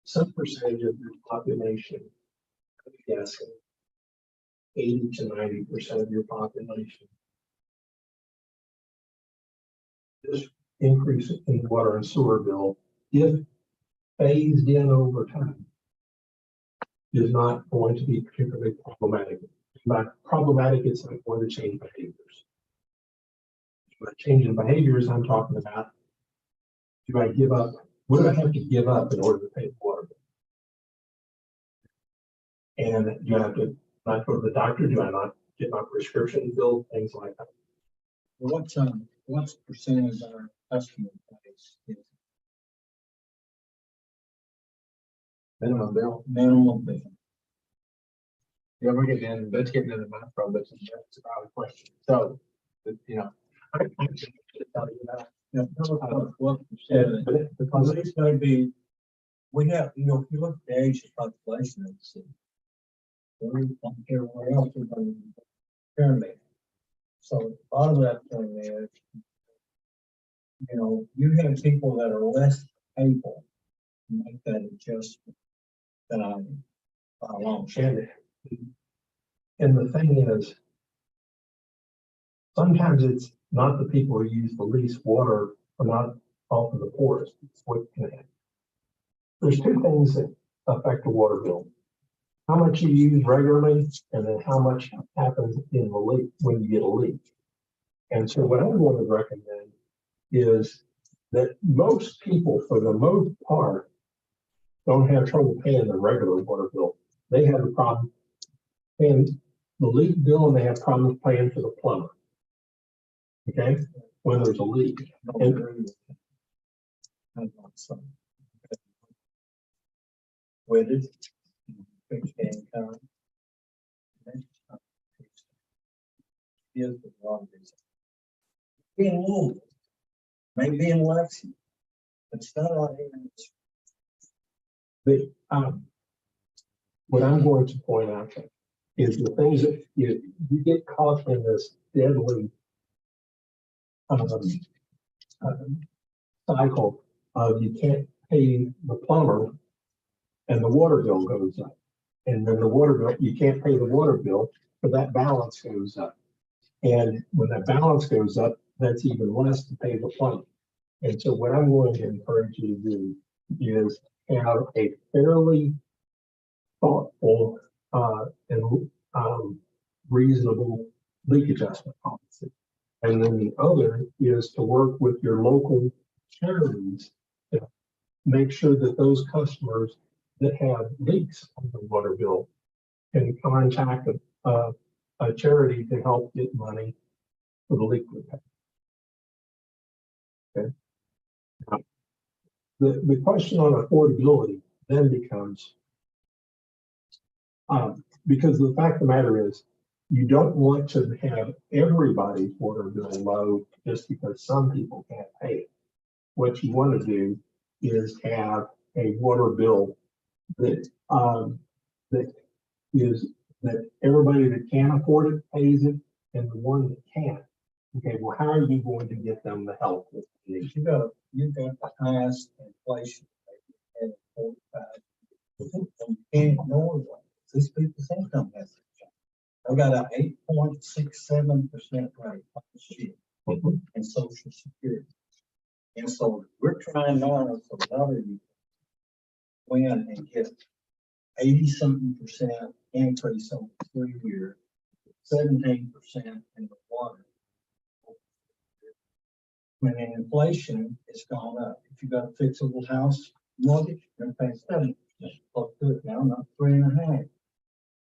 some percentage of your population, I'm guessing 80 to 90% of your population, this increase in water and sewer bill, if phased in over time, is not going to be particularly problematic. By problematic, it's not going to change behaviors. By changing behaviors, I'm talking about, do I give up? What do I have to give up in order to pay the water bill? And do I have to not go to the doctor? Do I not get my prescription filled? Things like that. What's percentage of our customer base is Minimum bill. minimum bill? Yeah, we're getting in, that's getting into my problem, that's a valid question. So, you know. I can tell you that. Yeah, what percent? Because it's gonna be, we have, you know, if you look at the age of population, it's, we don't care where else we're going to pyramid. So at the bottom of that pyramid, you know, you have people that are less able to make that adjustment than I am. By a long shot. And the thing is, sometimes it's not the people who use the least water are not often the poorest. It's what can happen. There's two things that affect the water bill. How much you use regularly, and then how much happens in the leak when you get a leak. And so what I'm going to recommend is that most people, for the most part, don't have trouble paying the regular water bill. They have a problem paying the leak bill, and they have problems paying for the plumber. Okay, when there's a leak. And With it. Fixed income. Is the wrong reason. Being moved. Maybe in Lexington. It's not like. the, what I'm going to point out is the things that you get caught in this deadly um, cycle of you can't pay the plumber and the water bill goes up. And then the water bill, you can't pay the water bill, but that balance goes up. And when that balance goes up, that's even less to pay the plumber. And so what I'm going to encourage you to do is have a fairly thoughtful and reasonable leak adjustment policy. And then the other is to work with your local charities to make sure that those customers that have leaks on the water bill can contact a charity to help get money for the leak repair. Okay. Now, the question on affordability then becomes, because the fact of the matter is, you don't want to have everybody's water bill low just because some people can't pay it. What you want to do is have a water bill that that everybody that can afford it pays it, and the one that can't. Okay, well, how are you going to get them the help that they need? You've got the highest inflation rate in 45. You can't ignore that. These people's income has changed. I got an 8.67% rate last year in Social Security. And so we're trying now for another year win and get 80-something% increase over 3 years, 17% in the water. When inflation has gone up, if you got a fixable house mortgage, you're paying 7%. Close to it now, not 3.5%.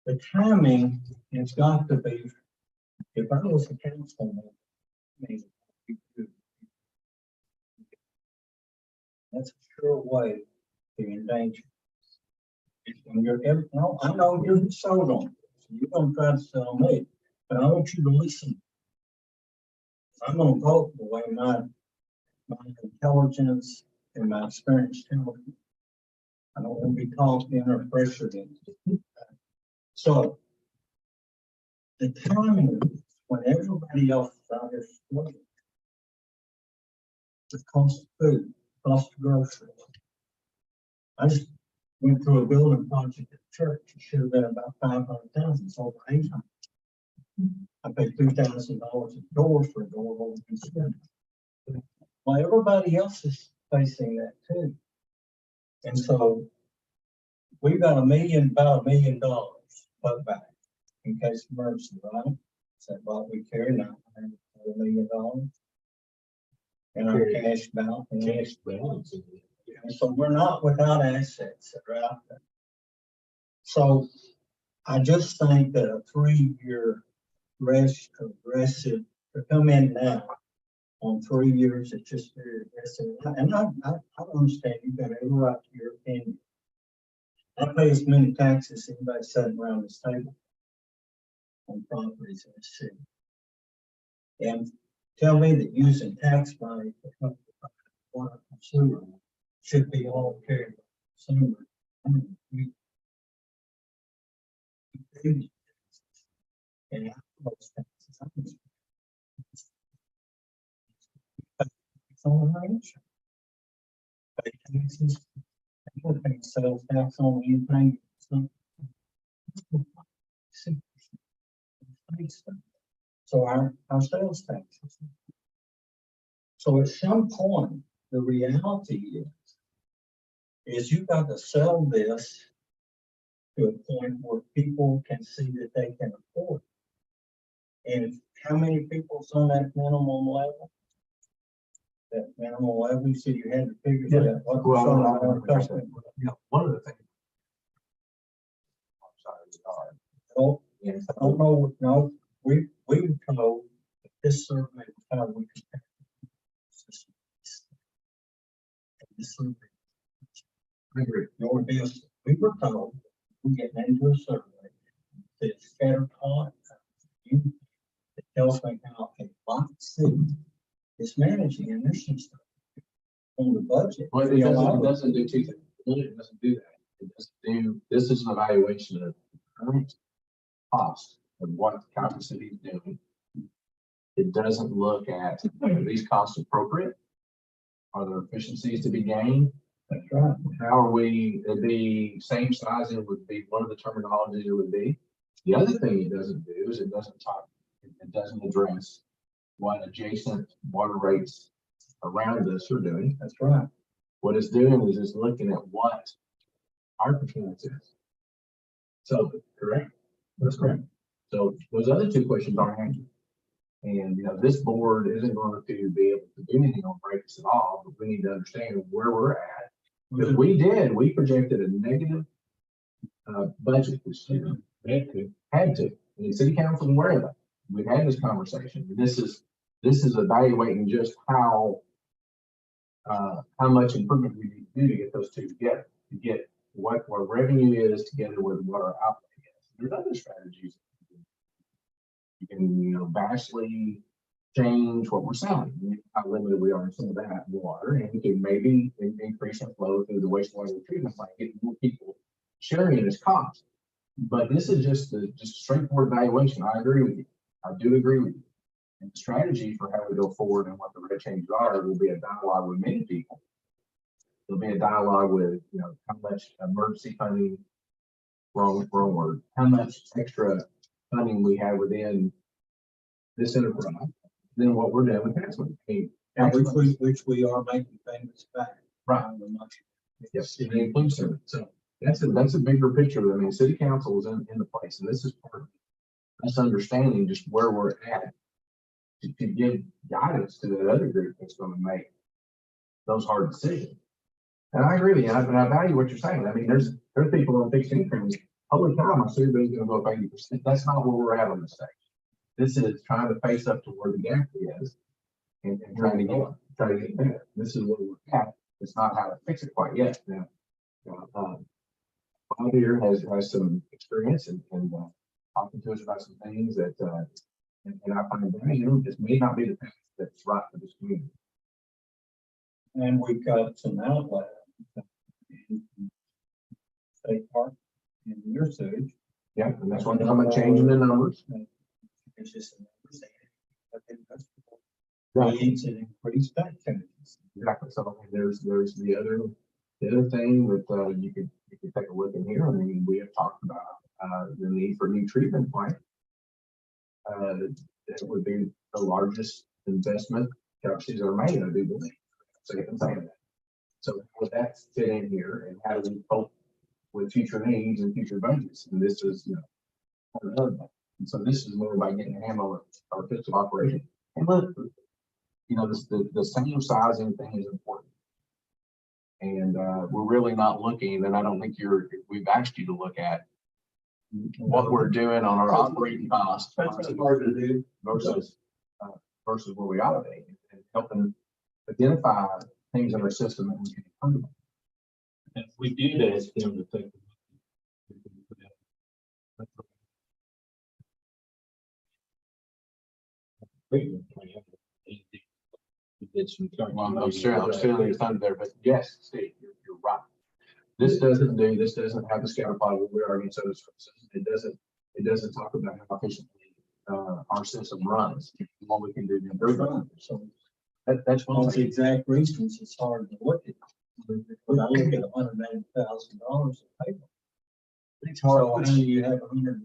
The timing has got to be, if I was a councilman, that's a sure way to endanger. When you're, no, I know you're sold on this. You're gonna try to sell me, but I want you to listen. I'm gonna vote the way my intelligence and my experience tell me. I don't want to be talked in or pressured in. So the timing when everybody else is out there struggling, the cost of food, cost of groceries. I just went through a building project at church. It should have been about 500,000. It's over 800. I paid $2,000 a door for a door hole. Well, everybody else is facing that too. And so we've got about $1 million put back in case of emergency, right? Is that what we carry now? $1 million in our cash balance. Cash balance. And so we're not without assets that are out there. So I just think that a 3-year aggressive to come in now on 3 years, it's just very aggressive. And I understand you've got every right to your opinion. I pay as many taxes as anybody sitting around this table on properties in the city. And tell me that using tax money to help the water and sewer should be all carried by the consumer. I mean, and those taxes, I mean, it's on the range. Pay taxes, and pay sales tax on anything. So our sales taxes. So at some point, the reality is you've got to sell this to a point where people can see that they can afford it. And how many people's on that minimum level? That minimum level, you said you had to figure that. What percent of our One of the things. I'm sorry, Oh, yes, I don't know, no, we were told that this survey was how we compare. This survey. I agree. Your bills, we were told, we get into a survey, that scatter plot, that tells me how a lot city is managing, and there's some stuff on the budget. Well, it doesn't do two things. One, it doesn't do that. This is an evaluation of current cost of what Calvert City is doing. It doesn't look at, are these costs appropriate? Are there efficiencies to be gained? That's right. How are we, it'd be same sizing would be one of the terminologies it would be. The other thing it doesn't do is it doesn't address what adjacent water rates around us are doing. That's right. What it's doing is it's looking at what our performance is. So, correct? That's correct. So those other two questions aren't answered. And, you know, this board isn't going to be able to do anything on rates at all, but we need to understand where we're at. Because we projected a negative budget this year. Had to. And the city council is aware of that. We've had this conversation. And this is evaluating just how much improvement we need to do to get those two together, to get what our revenue is together with what our outlay is. There's other strategies. You can, you know, vastly change what we're selling, how limited we are in some of that water, and we can maybe increase our flow through the wastewater treatment plant, get more people sharing in this cost. But this is just a straightforward evaluation. I agree with you. I do agree with you. And the strategy for how we go forward and what the rate changes are will be a dialogue with many people. There'll be a dialogue with, you know, how much emergency funding, wrong word, how much extra funding we have within this enterprise, then what we're doing with Passman. Which we are making payments back. Right. Yes, it includes it. So that's a bigger picture. I mean, city council is in the place, and this is part of us understanding just where we're at to give guidance to the other group that's going to make those hard decisions. And I agree with you, and I value what you're saying. I mean, there's people on fixed income. Holy cow, my everybody's going to go up 80%. That's not where we're at on this stage. This is trying to face up to where the gap is and trying to get better. This is where we're at. It's not how to fix it quite yet. Now, Bob here has some experience and talking to us about some things that, and I find that, you know, this may not be the path that's right for this community. And we've got some outlet. State park and your sewage. Yeah, and that's why I'm changing the numbers. It's just a number. Needs an increased activities. Exactly. So there's the other thing that you could take a look in here. I mean, we have talked about the need for new treatment plant. That would be the largest investment Calabasas are made, I do believe. So I'm saying that. So how would that fit in here, and how do we cope with future needs and future budgets? And this is, you know, another thing. And so this is more about getting a handle on our fiscal operation. And look, you know, the same sizing thing is important. And we're really not looking, and I don't think we've asked you to look at what we're doing on our operating costs That's hard to do. versus where we ought to be, and helping identify things in our system that we can improve. And we did ask them to take. Treatment plan. We did some. Well, I'm still your thunder there, but yes, Steve, you're right. This doesn't have the scout pod where we are in soda services. It doesn't talk about how efficiently our system runs, what we can do to improve it. So That's one the thing. exact reasons it's hard to look at. When I look at $180,000 of paper. It's hard. So how do you have $180,000?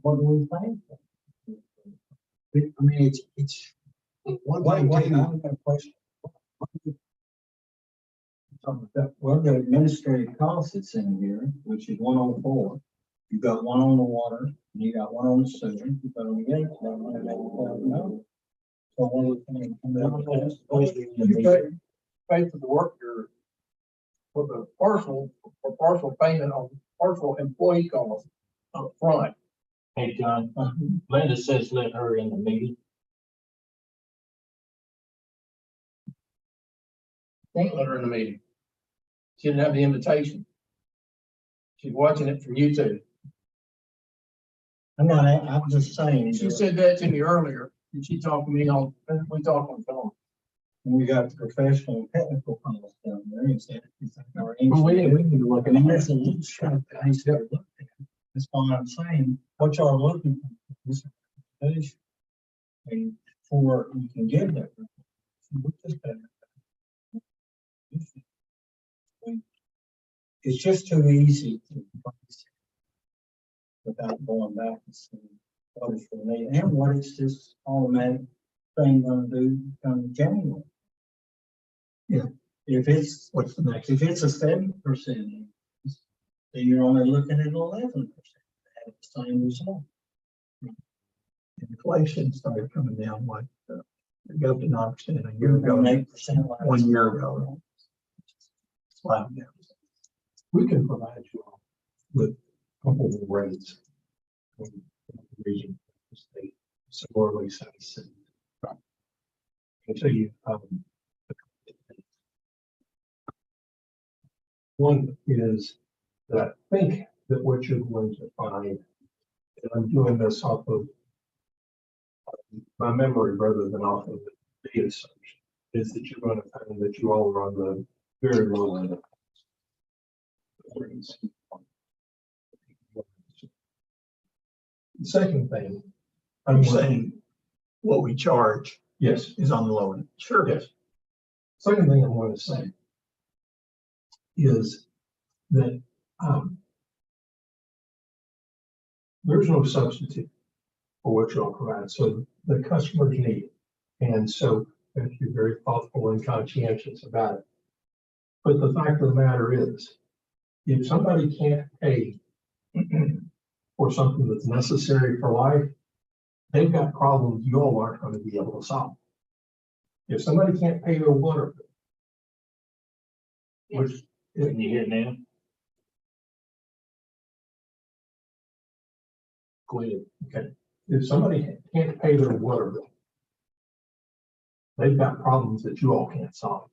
What do we pay for? I mean, it's one thing. I've got a question. Well, the administrative cost that's in here, which is 104. You've got one on the water, and you got one on the sewer, you got on the gate, you got $180,000. So one of the Pay for the work for the partial payment on partial employee costs up front. Hey, John, Linda says let her in the meeting. Can't let her in the meeting. She didn't have the invitation. She's watching it from YouTube. I'm just saying. She said that to me earlier, and she talked to me we talked on the phone. And we got professional and technical calls down there. Is that our Well, we engineer? need to look at And that. there's a little shop that needs to be looked at. That's why I'm saying, what y'all looking for this recommendation. And before you can give that. Look this better. It's just too easy to price without going back and seeing what is the need and what is this automatic thing gonna do come January? Yeah. If it's, What's the next? if it's a 7% increase, then you're only looking at 11% to have the same result. Inflation started coming down, what, it got up to 9% a year ago, 8% last 1 year ago. Wow. We can provide you all with comparable rates. from the region, the state, similarly sized. I'll tell you, one is that I think that what you're going to find, and I'm doing this off of my memory rather than off of the data assumption, is that you're going to find that you all are on the very low end of rates. The second thing, I'm saying what we charge yes, is on the low end. Sure. yes. Second thing I want to say is that there's no substitute for what you all provide. So the customers need it. And so if you're very thoughtful and conscientious about it. But the fact of the matter is, if somebody can't pay for something that's necessary for life, they've got problems you all aren't going to be able to solve. If somebody can't pay their water bill, which Can you hear now? go ahead, okay, if somebody can't pay their water bill, they've got problems that you all can't solve.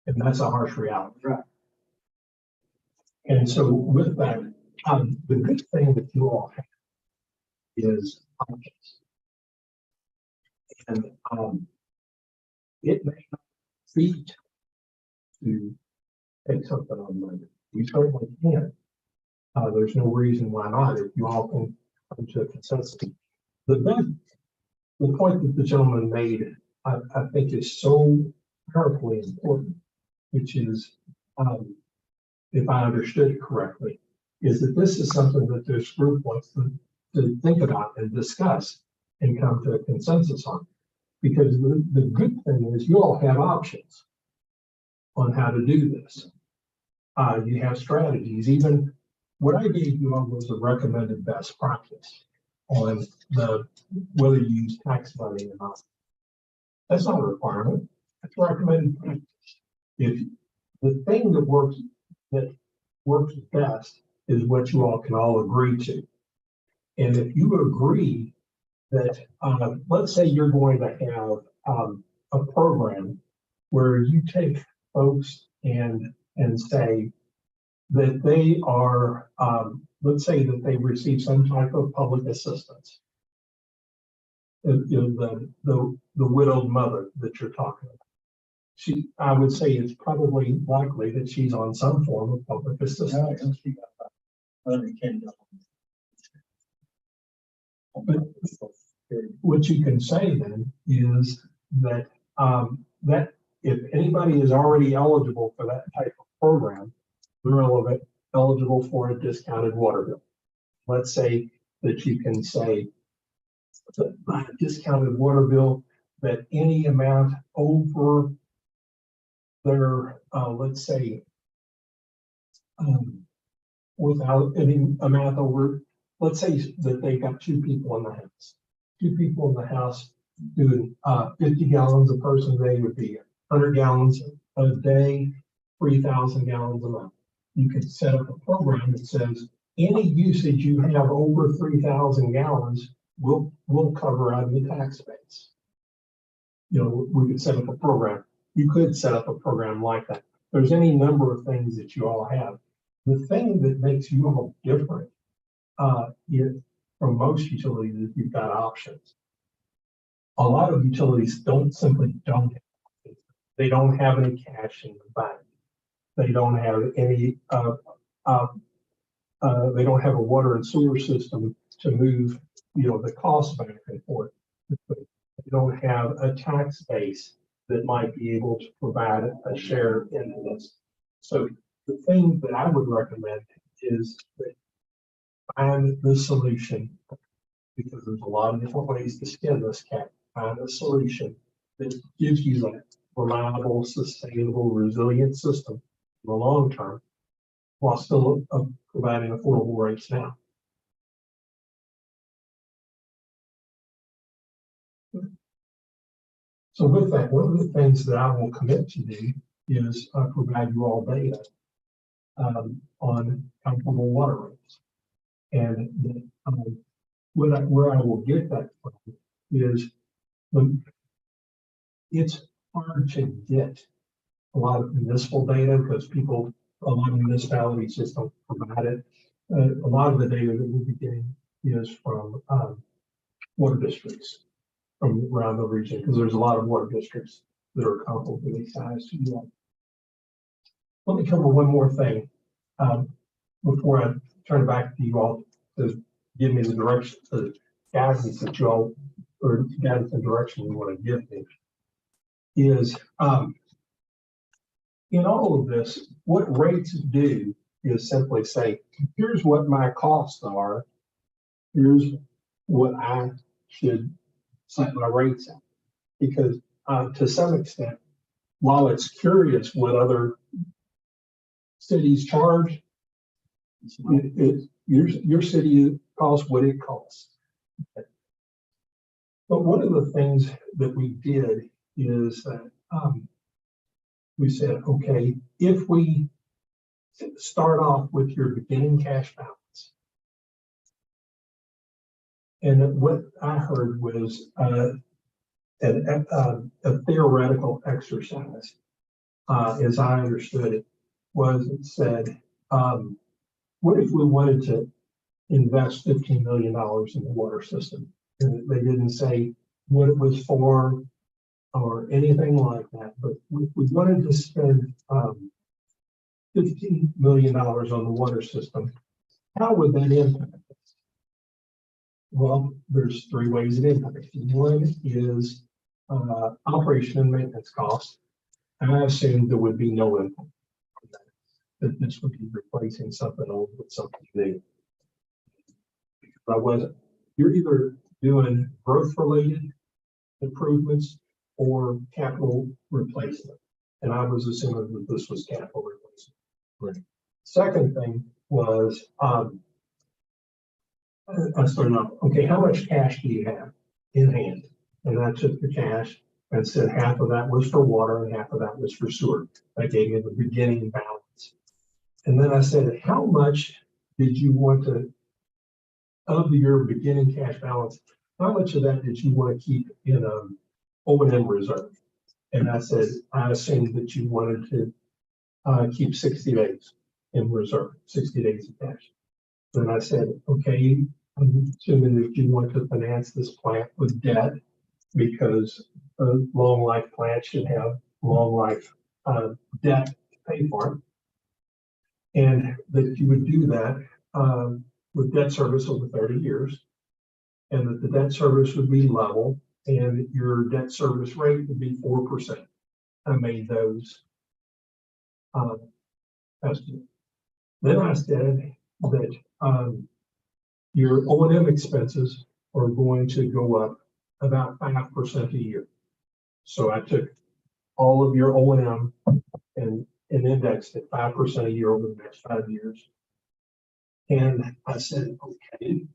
And that's a harsh reality. Right. And so with that, the good thing that you all have is options. And it may not feed to take something on Monday. We certainly can. There's no reason why not if you all can come to a consensus. The point that the gentleman made, I think is so powerfully important, which is, if I understood it correctly, is that this is something that this group wants to think about and discuss and come to a consensus on. Because the good thing is you all have options on how to do this. You have strategies. Even what I gave you all was a recommended best practice on whether you use tax money or not. That's not a requirement. That's recommended practice. If the thing that works best is what you all can all agree to. And if you agree that, let's say you're going to have a program where you take folks and say that they are, let's say that they receive some type of public assistance. The widowed mother that you're talking about. I would say it's probably likely that she's on some form of public assistance. But what you can say then is that that if anybody is already eligible for that type of program, they're eligible for a discounted water bill. Let's say that you can say that by a discounted water bill that any amount over their, let's say, without any amount over, let's say that they got two people in the house. Two people in the house doing 50 gallons a person a day would be 100 gallons a day, 3,000 gallons a month. You can set up a program that says any usage you have over 3,000 gallons will cover out of the tax base. You know, we could set up a program. You could set up a program like that. There's any number of things that you all have. The thing that makes you all different from most utilities is you've got options. a lot of utilities simply don't. They don't have any cash in the bank. They don't have any, they don't have a water and sewer system to move, the cost back and forth. They don't have a tax base that might be able to provide a share in this. So the thing that I would recommend is that find the solution, because there's a lot of different ways to skin this cat. Find a solution that gives you that reliable, sustainable, resilient system in the long term, while still providing affordable rates now. So with that, one of the things that I will commit to do is provide you all data on comparable water rates. And where I will get that from is it's hard to get a lot of municipal data because a lot of municipalities just don't provide it. A lot of the data that we'll be getting is from water districts from around the region, because there's a lot of water districts that are comparably sized to you all. Let me cover one more thing before I turn it back to you all to give me the direction, the guidance that you all, or guidance and direction you want to give me. Is in all of this, what rates do is simply say, here's what my costs are, here's what I should set my rates at. Because to some extent, while it's curious what other cities charge, your city costs what it costs. But one of the things that we did is that we said, okay, if we start off with your beginning cash balance, and what I heard was a theoretical exercise, as I understood it, was it said, what if we wanted to invest $15 million in the water system? And they didn't say what it was for or anything like that, but we wanted to spend $15 million on the water system. How would that impact us? Well, there's three ways it impacts. One is operation and maintenance costs. And I assumed there would be no impact on that this would be replacing something old with something new. Because you're either doing growth related improvements or capital replacement. And I was assuming that this was capital replacement. Right. Second thing was, I started off, okay, how much cash do you have in hand? And I took the cash and said half of that was for water and half of that was for sewer. That gave me the beginning balance. And then I said, how much did you want to, of your beginning cash balance, how much of that did you want to keep in O&M reserve? And I said, I assumed that you wanted to keep 60 days in reserve, 60 days of cash. Then I said, okay, I'm assuming that you want to finance this plant with debt because a long life plant should have long life debt to pay for it. And that you would do that with debt service over 30 years, and that the debt service would be level and your debt service rate would be 4%. I made those estimates. Then I said that your O&M expenses are going to go up about 5% a year. So I took all of your O&M and indexed it 5% a year over the next 5 years. And I said, okay,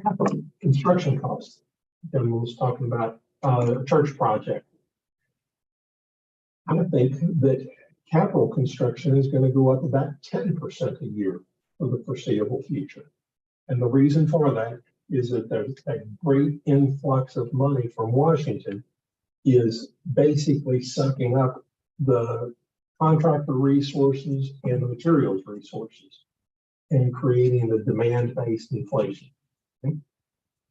capital construction costs. Then we was talking about a church project. I think that capital construction is going to go up about 10% a year for the foreseeable future. And the reason for that is that there's a great influx of money from Washington is basically sucking up the contractor resources and the materials resources and creating the demand-based inflation. Okay?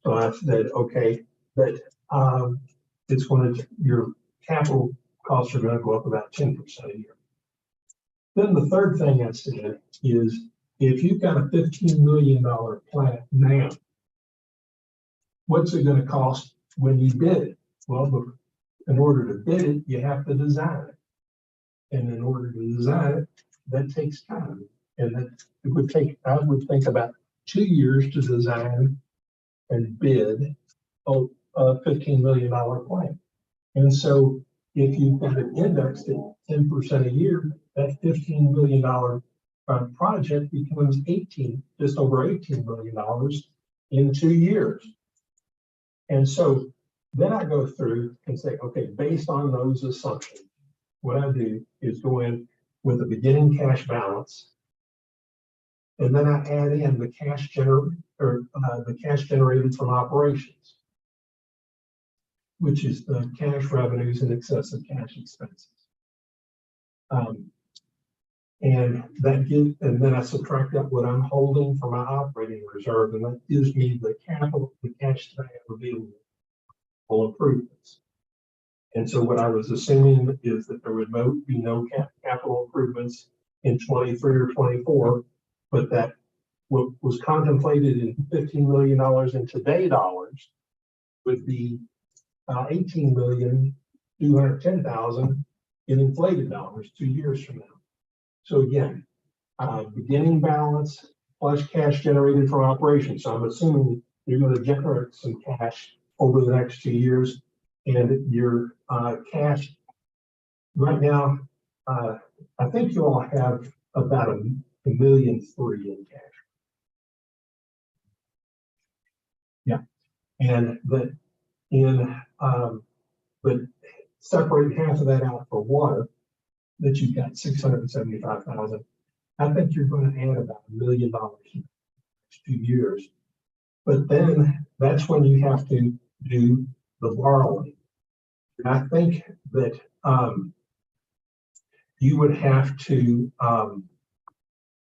So I said, okay, that, it's going to, your capital costs are going to go up about 10% a year. Then the third thing I said is, if you've got a $15 million plant now, what's it going to cost when you bid it? Well, in order to bid it, you have to design it. And in order to design it, that takes time. And that it would take, I would think, about 2 years to design and bid a $15 million plant. And so if you've got it indexed at 10% a year, that $15 million project becomes just over $18 million in 2 years. And so then I go through and say, okay, based on those assumptions, what I do is go in with a beginning cash balance, and then I add in the cash generated from operations, which is the cash revenues in excess of cash expenses. And then I subtract out what I'm holding for my operating reserve, and that gives me the cash that I have available for improvements. And so what I was assuming is that there would be no capital improvements in 23 or 24, but that what was contemplated in $15 million in today dollars would be $18,210,000 in inflated dollars 2 years from now. So again, beginning balance plus cash generated from operations. So I'm assuming you're going to generate some cash over the next 2 years, and your cash right now, I think you all have about $1.3 million in cash. Yeah, and but separate half of that out for water, that you've got $675,000. I think you're going to add about $1 million in the next 2 years. But then that's when you have to do the borrowing. And I think that you would have to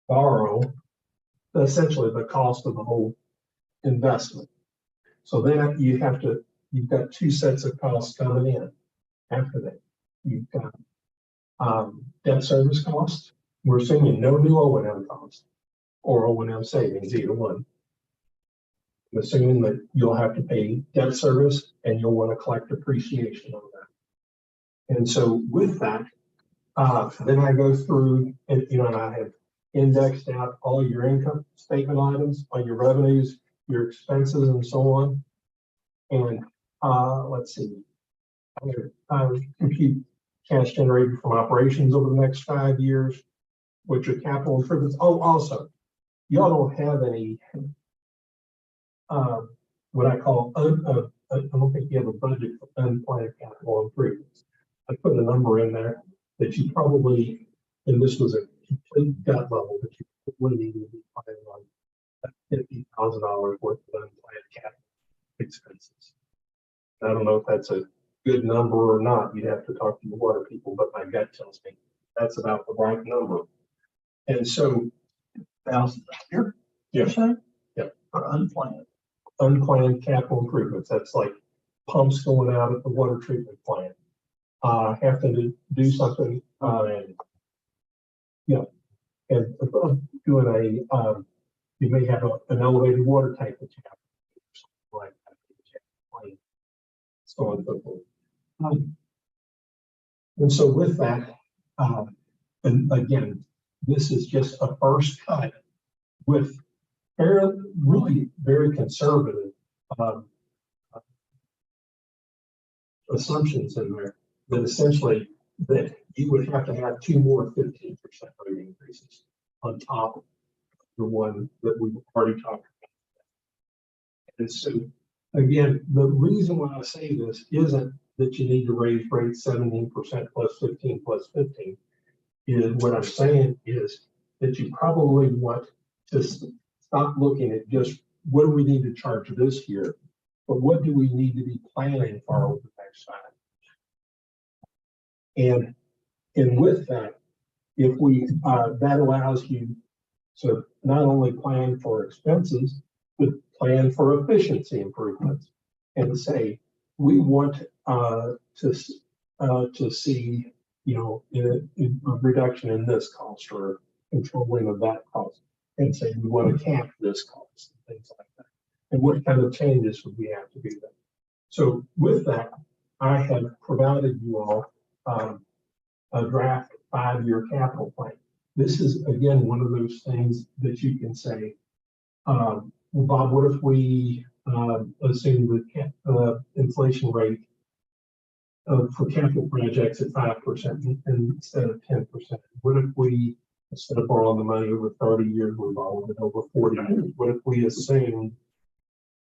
borrow essentially the cost of the whole investment. So then you've got 2 sets of costs coming in after that. You've got debt service costs. We're assuming no new O&M costs or O&M savings, either one. I'm assuming that you'll have to pay debt service and you'll want to collect depreciation on that. And so with that, then I go through and, and I have indexed out all your income statement items, all your revenues, your expenses, and so on. And let's see, I compute cash generated from operations over the next 5 years, which are capital improvements. Oh, also, y'all don't have any, what I call, I don't think you have a budget for unplanned capital improvements. I put a number in there that you probably, and this was a complete gut level, that you probably need to be planning on $50,000 worth of unplanned capital expenses. I don't know if that's a good number or not. You'd have to talk to the water people, but my gut tells me that's about the right number. And so, $1,000 a year, yeah, for unplanned capital improvements. That's like pumps going out at the water treatment plant, having to do something, and doing you may have an elevated water tank that you have to do, something like that, so on and so forth. And so with that, and again, this is just a first cut with really very conservative assumptions in there, that essentially that you would have to have 2 more 15% rate increases on top of the one that we've already talked about. And so again, the reason why I say this isn't that you need to raise rates 17% plus 15 plus 15. Is what I'm saying is that you probably want to stop looking at just what do we need to charge this year, but what do we need to be planning for over the next 5 years. And with that, if we that allows you to not only plan for expenses, but plan for efficiency improvements and say, we want, to see, a reduction in this cost or controlling of that cost. And say, we want to cap this cost, things like that. And what kind of changes would we have to do that? So with that, I have provided you all, a draft 5-year capital plan. This is, again, one of those things that you can say, well, Bob, what if we assume the inflation rate for capital projects at 5% instead of 10%? What if we, instead of borrowing the money over 30 years, we borrow it over 40 years? What if we assume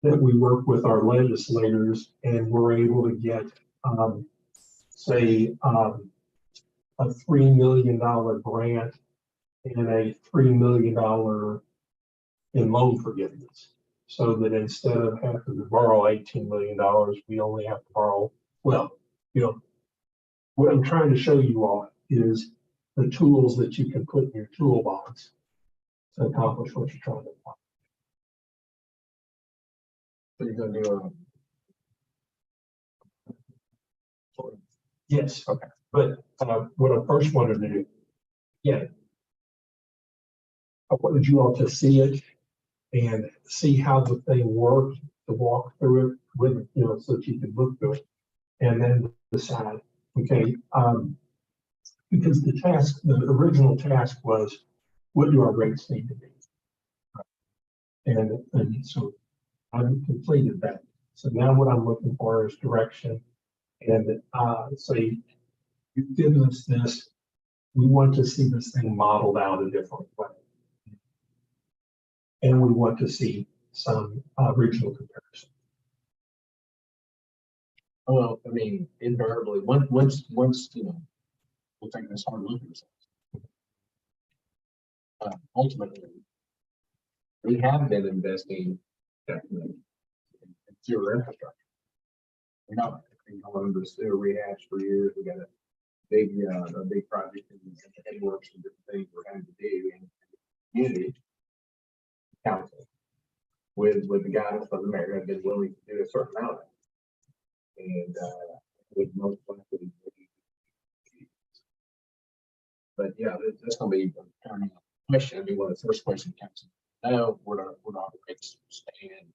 that we work with our legislators and we're able to get, say, a $3 million grant and a $3 million in loan forgiveness? So that instead of having to borrow $18 million, we only have to borrow, well, what I'm trying to show you all is the tools that you can put in your toolbox to accomplish what you're trying to accomplish. So you're gonna do Yes. Okay. But what I first wanted to do, yeah, I wanted you all to see it and see how the thing worked, to walk through it with, so that you can look through it and then decide, okay, because the original task was, what do our rates need to be? And so I've completed that. So now what I'm looking for is direction. And say, you've given us this, we want to see this thing modeled out a different way. And we want to see some regional comparison. well, I mean, invariably, once, we'll take this hard look at ourselves. Ultimately, we have been investing definitely in sewer infrastructure. We're not going to the sewer rehabs for years. We got a big project in the headworks and different things we're having to do in the community council with the guidance from the mayor have been willing to do a certain amount of it. And would most likely. But yeah, that's gonna be a turning question. I mean, one of the first questions comes, no, we're not rates stand.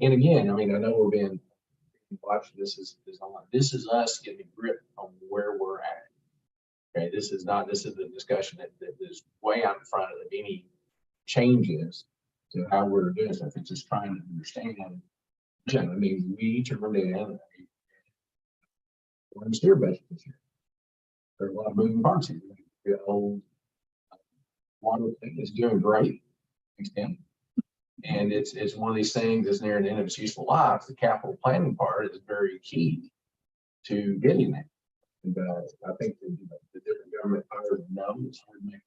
And again, I mean, I know we're being watched. This is us getting a grip on where we're at. Okay, this is the discussion that is way out in front of any changes to how we're doing stuff. It's just trying to understand. I mean, we each are going to we're in the steer budget this year. There are a lot of moving parts here. The old water thing is doing great, extent. And it's one of these things that's near the end of its useful life. The capital planning part is very key to getting that. And I think the different government powers know it's hard to make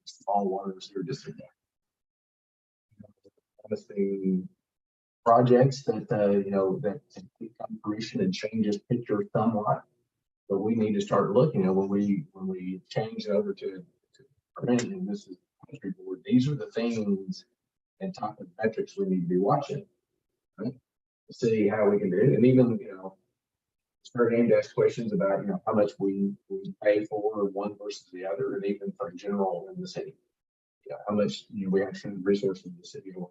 small water and sewer district. Honestly, projects that that come fruition and changes picture somewhat, but we need to start looking at when we change it over to and this is country board. These are the things and type of metrics we need to be watching, right? To see how we can do it, and even it's fair game to ask questions about how much we pay for one versus the other, and even for general in the city, how much we actually resources in the city will.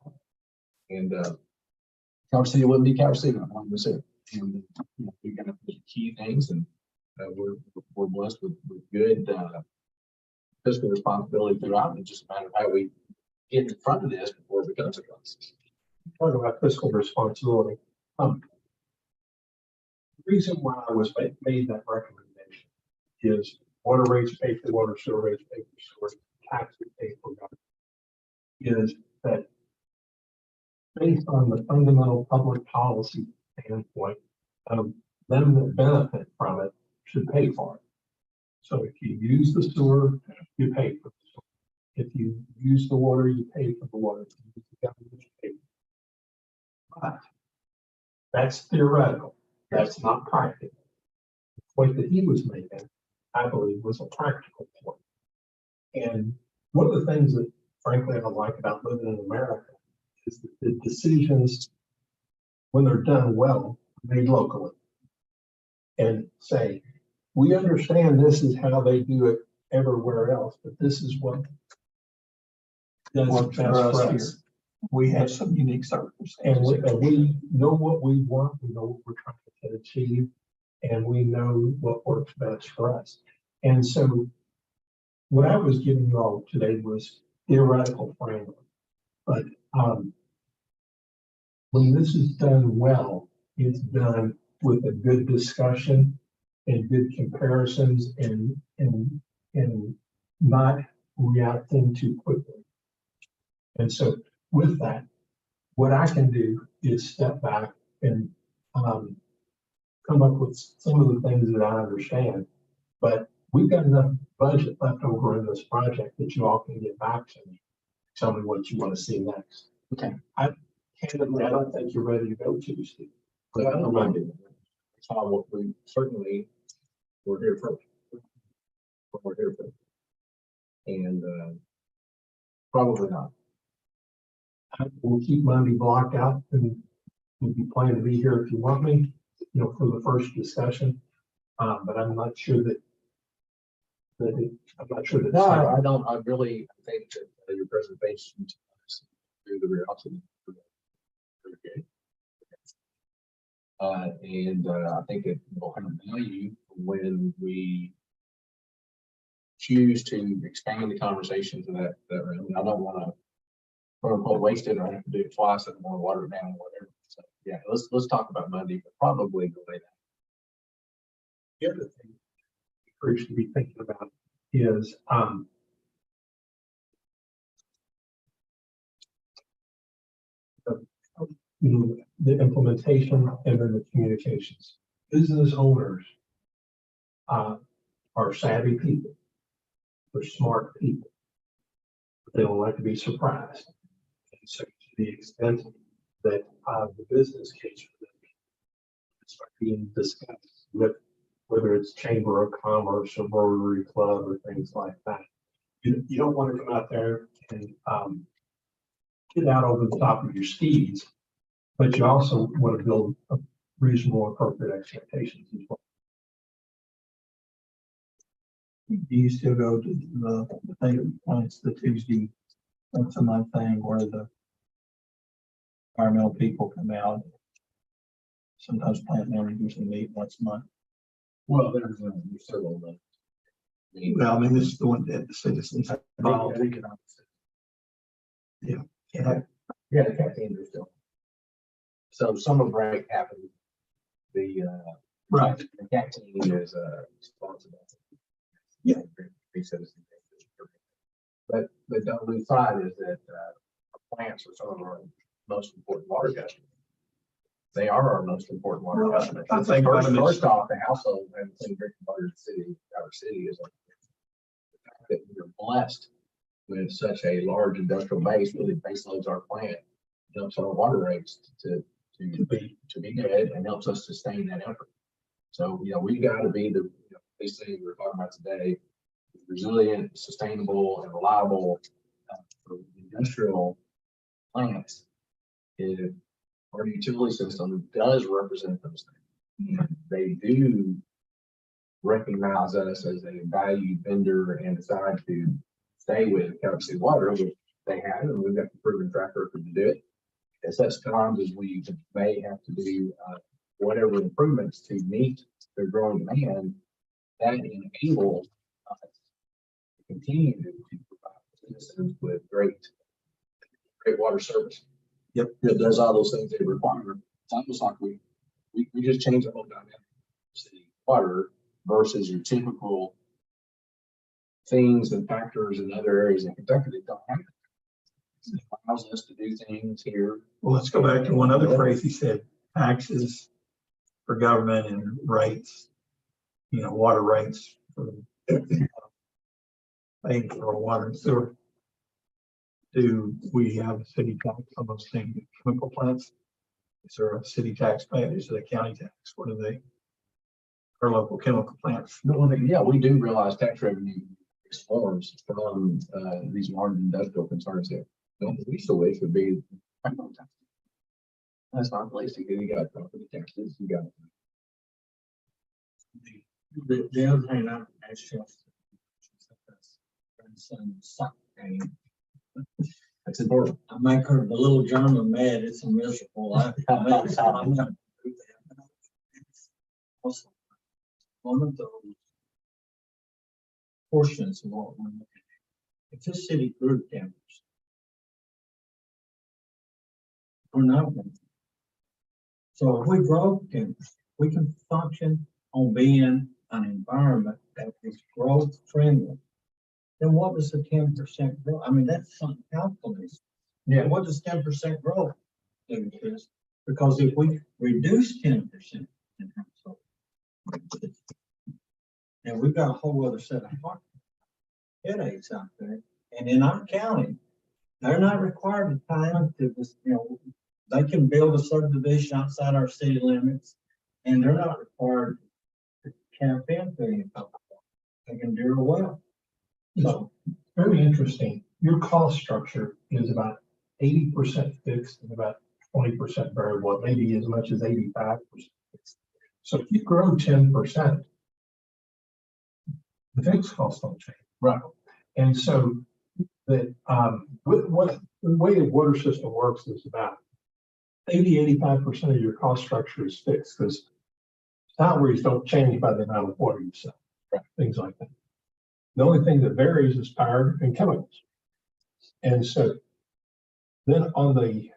And Calvert City wouldn't be Calvert City without 1%. And we got key things, and we're blessed with good fiscal responsibility throughout. It's just a matter of how we get in front of this before it becomes a crisis. Talk about fiscal responsibility. The reason why I was made that recommendation is water rates pay for water, sewer rates pay for sewer, taxes pay for government. Is that based on the fundamental public policy standpoint of them that benefit from it should pay for it. So if you use the sewer, you pay for the sewer. If you use the water, you pay for the water. If you use the government, you pay. But that's theoretical. That's not practical. The point that he was making, I believe, was a practical point. And one of the things that, frankly, I like about living in America is that the decisions, when they're done well, are made locally. And say, we understand this is how they do it everywhere else, but this is what does Works best for us for here. us. We have some unique And circumstances. we know what we want, we know what we're trying to achieve, and we know what works best for us. And so what I was giving you all today was theoretical framework. But when this is done well, it's done with a good discussion and good comparisons and not reacting too quickly. And so with that, what I can do is step back and come up with some of the things that I understand. But we've got enough budget left over in this project that you all can get back to me. Tell me what you want to see next. Okay. Candidly, I don't think you're ready to go Tuesday. But I don't mind it. That's how what we certainly, we're here for. What we're here for. And, probably not. We'll keep Monday blocked out and we'll be planning to be here if you want me, you know, for the first discussion. But I'm not sure that, I'm not sure that. No, I don't, I really think that your presentation to us through the reality. And I think it will have value when we choose to expand the conversation to that realm. I don't want to quote unquote waste it or have to do it twice and want to water it down or whatever. So yeah, let's talk about Monday, but probably the way that. The other thing we should be thinking about is, you know, the implementation and then the communications. Business owners are savvy people. They're smart people. They don't like to be surprised. And so to the extent that the business case for them is being discussed with whether it's Chamber of Commerce or Rotary Club or things like that, you don't want to come out there and get out over the top of your skis, but you also want to build a reasonable, appropriate expectations as well. Do you still go to the thing, it's the Tuesday, once a month thing where the environmental people come out? Sometimes plant managers meet once a month. Well, there's several of them. Well, I mean, this is the one that the citizens have involved. Yeah. Yeah, the cat teams are still. So summer break happened. The Right. the cat team is responsible. Yeah. But don't lose sight is that plants are some of our most important water customers. They are our most important water Well, customers. I think First off, the household and clean drinking water in the city, our city is like the fact that we're blessed with such a large industrial base, really base loads our plant, helps our water rates to be good and helps us sustain that effort. So, you know, we got to be these things we're talking about today, resilient, sustainable, and reliable for industrial plants. If our utility system does represent those things, they do recognize us as a valued vendor and decide to stay with Calvert City Water, which they have, and we've got the proven track record to do it. At such times as we may have to do whatever improvements to meet their growing demand, that enables us to continue to provide citizens with great water service. Yep. It does all those things they require. It's almost like we just changed the whole dynamic of city water versus your typical things and factors in other areas in Kentucky that don't have it. It allows us to do things here. Well, let's go back to one other phrase he said, taxes for government and rates, you know, water rates for paying for water and sewer. Do we have a city tax on those things, chemical plants? Is there a city tax payment? Is it a county tax? What are they? Or local chemical plants? Yeah, we do realize tax revenue forms from these large industrial concerns here. The least of which would be That's not place to go. You got property taxes, you got. The other thing I asked you. Grandson soccer game. That's important. I make her, the little German mad, it's a miserable life. Also, one of those portions of what we're looking at. If this city grew 10%, we're not. So if we grow 10%, we can function on being an environment that is growth friendly. Then what does the 10% grow? I mean, that's something calculated. Yeah. What does 10% growth do to us? Because if we reduce 10% in household, and we've got a whole other set of headaches out there. And in our county, they're not required to time to this, they can build a subdivision outside our city limits, and they're not required to camp in for any public. They can do it well. So, Very interesting. Your cost structure is about 80% fixed and about 20% variable, maybe as much as 85% fixed. So if you grow 10%, the fixed costs don't change. Right. And so the way the water system works is about 85% of your cost structure is fixed because salaries don't change by the amount of water you sell, right. Things like that. The only thing that varies is power and chemicals. And so then on the,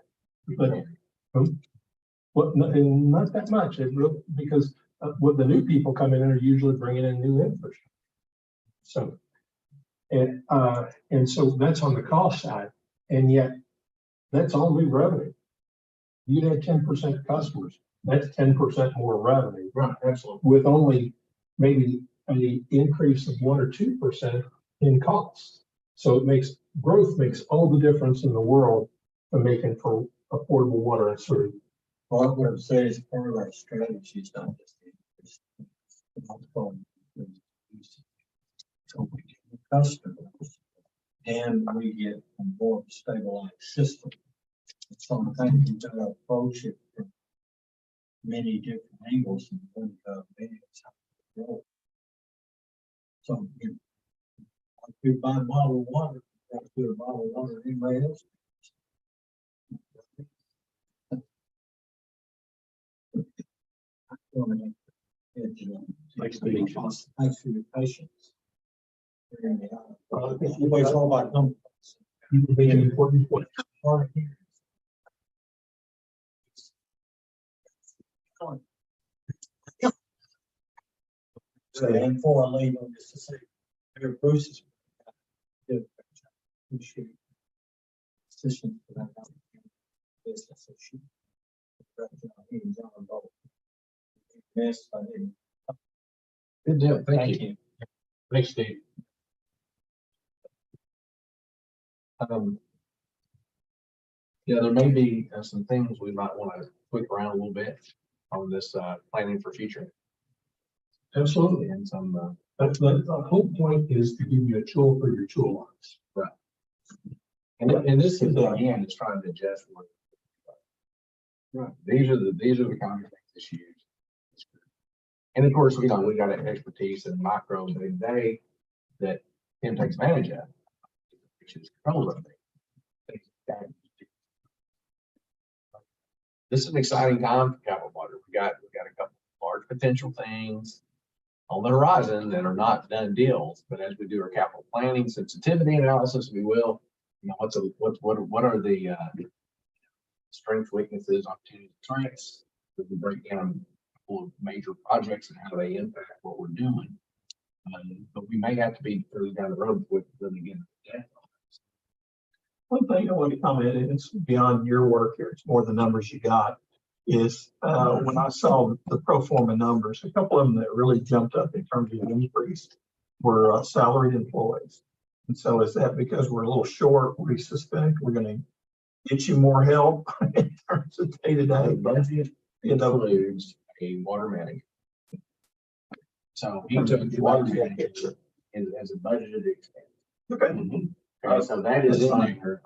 not that much, because what the new people come in are usually bringing in new infrastructure. So, and so that's on the cost side, and yet that's all new revenue. You had 10% customers, that's 10% more revenue. Right, absolutely. With only maybe an increase of 1 or 2% in costs. So growth makes all the difference in the world for making for affordable water and sewer. what I would say is part of our strategy is not just so we get the customers and we get a more stabilized system. So I think you've got to approach it from many different angles and think of maybe it's how to grow. So if we buy bottled water, that's good bottled water, anybody else. Thanks for being Thanks for your patience. It's all about numbers. You will be an important point. Hard here. And before I leave, I'm just to say, Mayor Bruce is. Appreciate position for that. Business issue. Yes, I did. Good deal. Thank you. Thanks, Steve. Yeah, there may be some things we might want to tweak around a little bit on this planning for future. Absolutely. And some, But the whole point is to give you a tool for your toolbox. and this is again, it's trying to adjust what. Right. These are the kind of things this year. And of course, we got an expertise in micro day that Tim takes advantage of, which is control of it. This is an exciting time for Capital Water. We got a couple of large potential things on the horizon that are not done deals, but as we do our capital planning sensitivity analysis, we will, what are the strengths, weaknesses, opportunities, threats. We break down a couple of major projects and how they impact what we're doing. But we may have to be further down the road with really getting into depth on this. One thing I want to comment, and it's beyond your work here, it's more the numbers you got, is when I saw the pro forma numbers, a couple of them that really jumped up in terms of an increase were salaried employees. And so is that because we're a little short, we suspect we're going to get you more help in terms of day-to-day? Budget includes a water manager. So he took the water manager as a budgeted expense. Okay. So that is in there.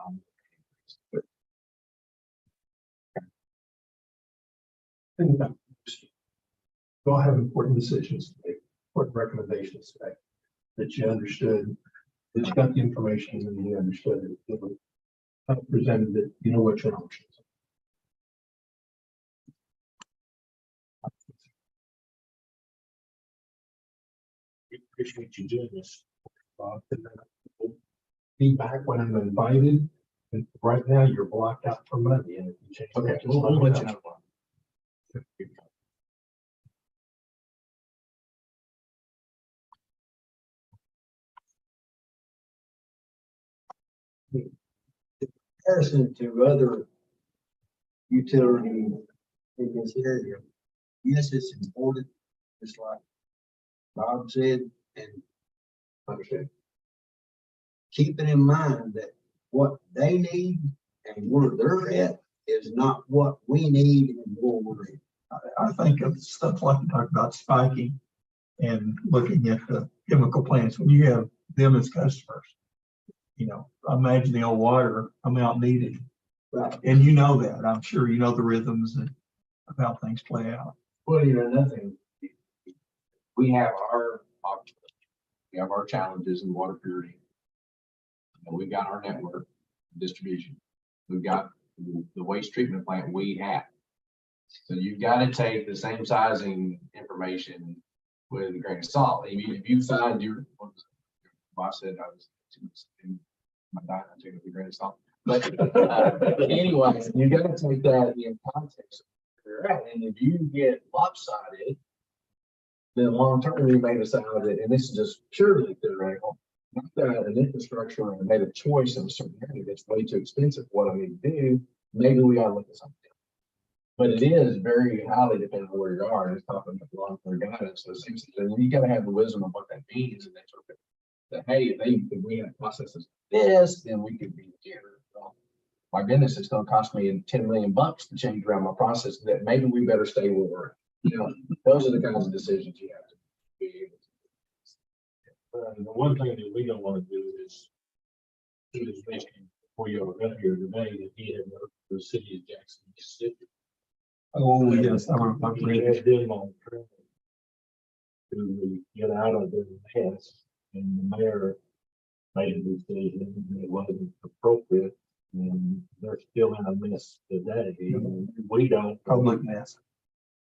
think about it. We all have important decisions to make, important recommendations to make, that you understood, that you got the information and you understood it. You know, how to presented it, you know what your options are. We appreciate you doing this, Bob. Be back when I'm invited, and right now you're blocked out for Monday, and if you change. Okay, that, just we'll me let you know. Comparison to other utilities in this area, yes, it's important, just like Bob said, and Understand. keeping in mind that what they need and where they're at is not what we need and where we're at. I think of stuff like you talked about spiking and looking at the chemical plants, when you have them as customers. You know, imagine the old water amount needed, Right. and you know that, I'm sure you know the rhythms and of how things play out. Well, you know, nothing. We have our challenges in water purity. And we've got our network distribution. We've got the waste treatment plant we have. So you've got to take the same sizing information with a grain of salt. If you find your, boss said I was too much in my diet, I take it with a grain of salt. But anyway, you got to take that in context of where you're at. And if you get lopsided, then long term you may decide that, and this is just purely theoretical, I've got an infrastructure and made a choice in a certain area that's way too expensive for what I need to do. Maybe we ought to look at something. But it is very highly dependent on where you are, and it's talking about long-term guidance. So it seems that you gotta have the wisdom of what that means, and then sort of that, hey, if we have processes like this, then we could be here. Well, my goodness, it's gonna cost me $10 million to change around my process, that maybe we better stay where we're at. You know, those are the kinds of decisions you have to be able to. The one thing that we don't want to do is do this mission before you all got here today, that he had worked for the city of Jackson, Mississippi. Oh, yes, I remember. We had them on training to get out of their mess, and the mayor made a decision and it wasn't appropriate, and they're still in a mess today. And we don't. Public mess.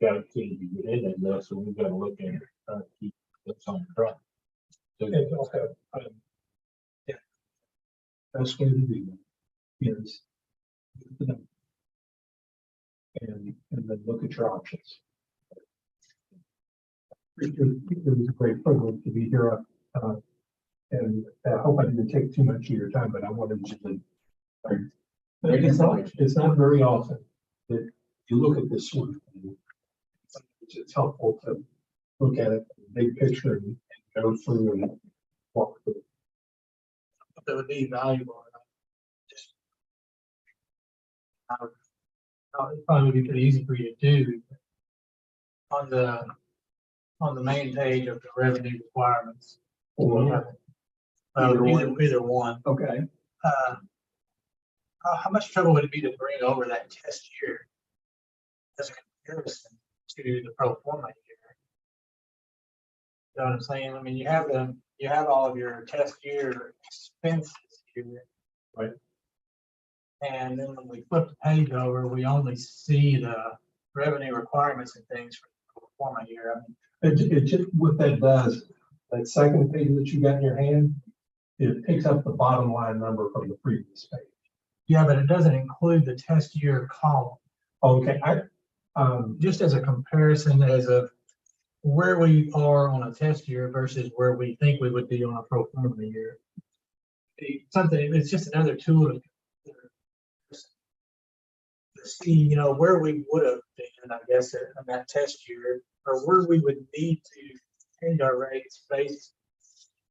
Got to keep you get in that mess, so we've got to look at it, try to keep this on track. So, Yeah. Best way to do that is and then look at your options. It was a great privilege to be here, and I hope I didn't take too much of your time, but I wanted to. It's not very often that you look at this sort of thing. It's helpful to look at it, big picture, and go through and walk through. That would be valuable. Just, it probably would be pretty easy for you to do on the main page of the revenue requirements. Either one. Okay. How much trouble would it be to bring over that test year as a comparison to the pro forma year? You know what I'm saying? I mean, you have all of your test year expenses here. Right. And then when we flip the page over, we only see the revenue requirements and things for the pro forma year. I mean, It just, what that does, that second page that you got in your hand, it picks up the bottom line number from the previous page. yeah, but it doesn't include the test year column. Okay, Just as a comparison as of where we are on a test year versus where we think we would be on a pro forma year. It's just another tool to see, you know, where we would have been, I guess, on that test year, or where we would need to change our rates based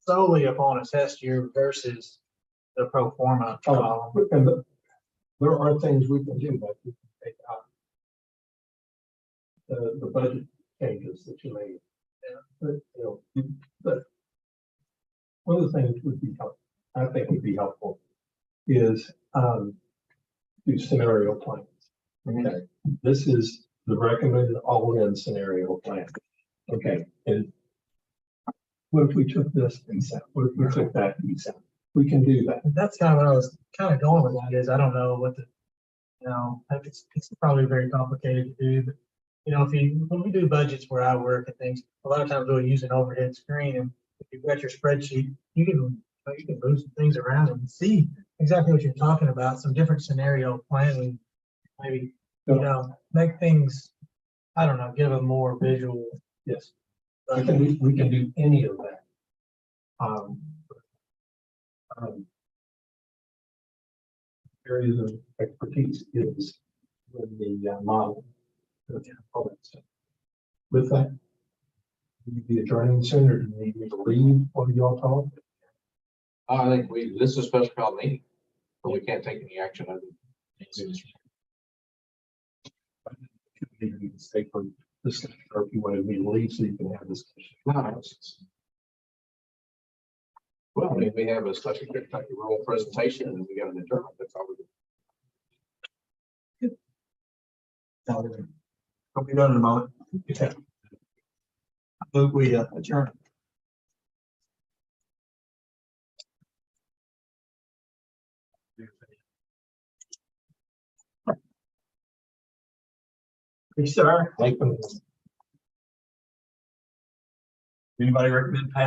solely upon a test year versus the pro forma column. and there are things we can do, like we can take out the budget changes that you made. Yeah. But, you know, but one of the things would be helpful, I think would be helpful, is do scenario plans. Okay, this is the recommended all-in scenario plan. Okay, and what if we took this piece out? What if we took that piece out? We can do that. That's kind of what I was kind of going with that is, I don't know what the, like it's probably very complicated to do, but if when we do budgets where I work and things, a lot of times we'll use an overhead screen, and if you've got your spreadsheet, you can move some things around and see exactly what you're talking about, some different scenario planning, maybe, make things, I don't know, give a more visual. Yes, we can do any of that. Areas of expertise is with the model. All that stuff. With that, will you be adjourning soon, or do you need me to leave while y'all talk? I think this is a special call meeting, but we can't take any action on it. Maybe you can stay for this, or if you wanted me to leave so you can have this. Well, I mean, we have a special Kentucky rural presentation and we got an adjournment. That's all we do. Hope you're done in a moment. Yeah. Move we adjourn. Hey, sir. Like them. Anybody recommend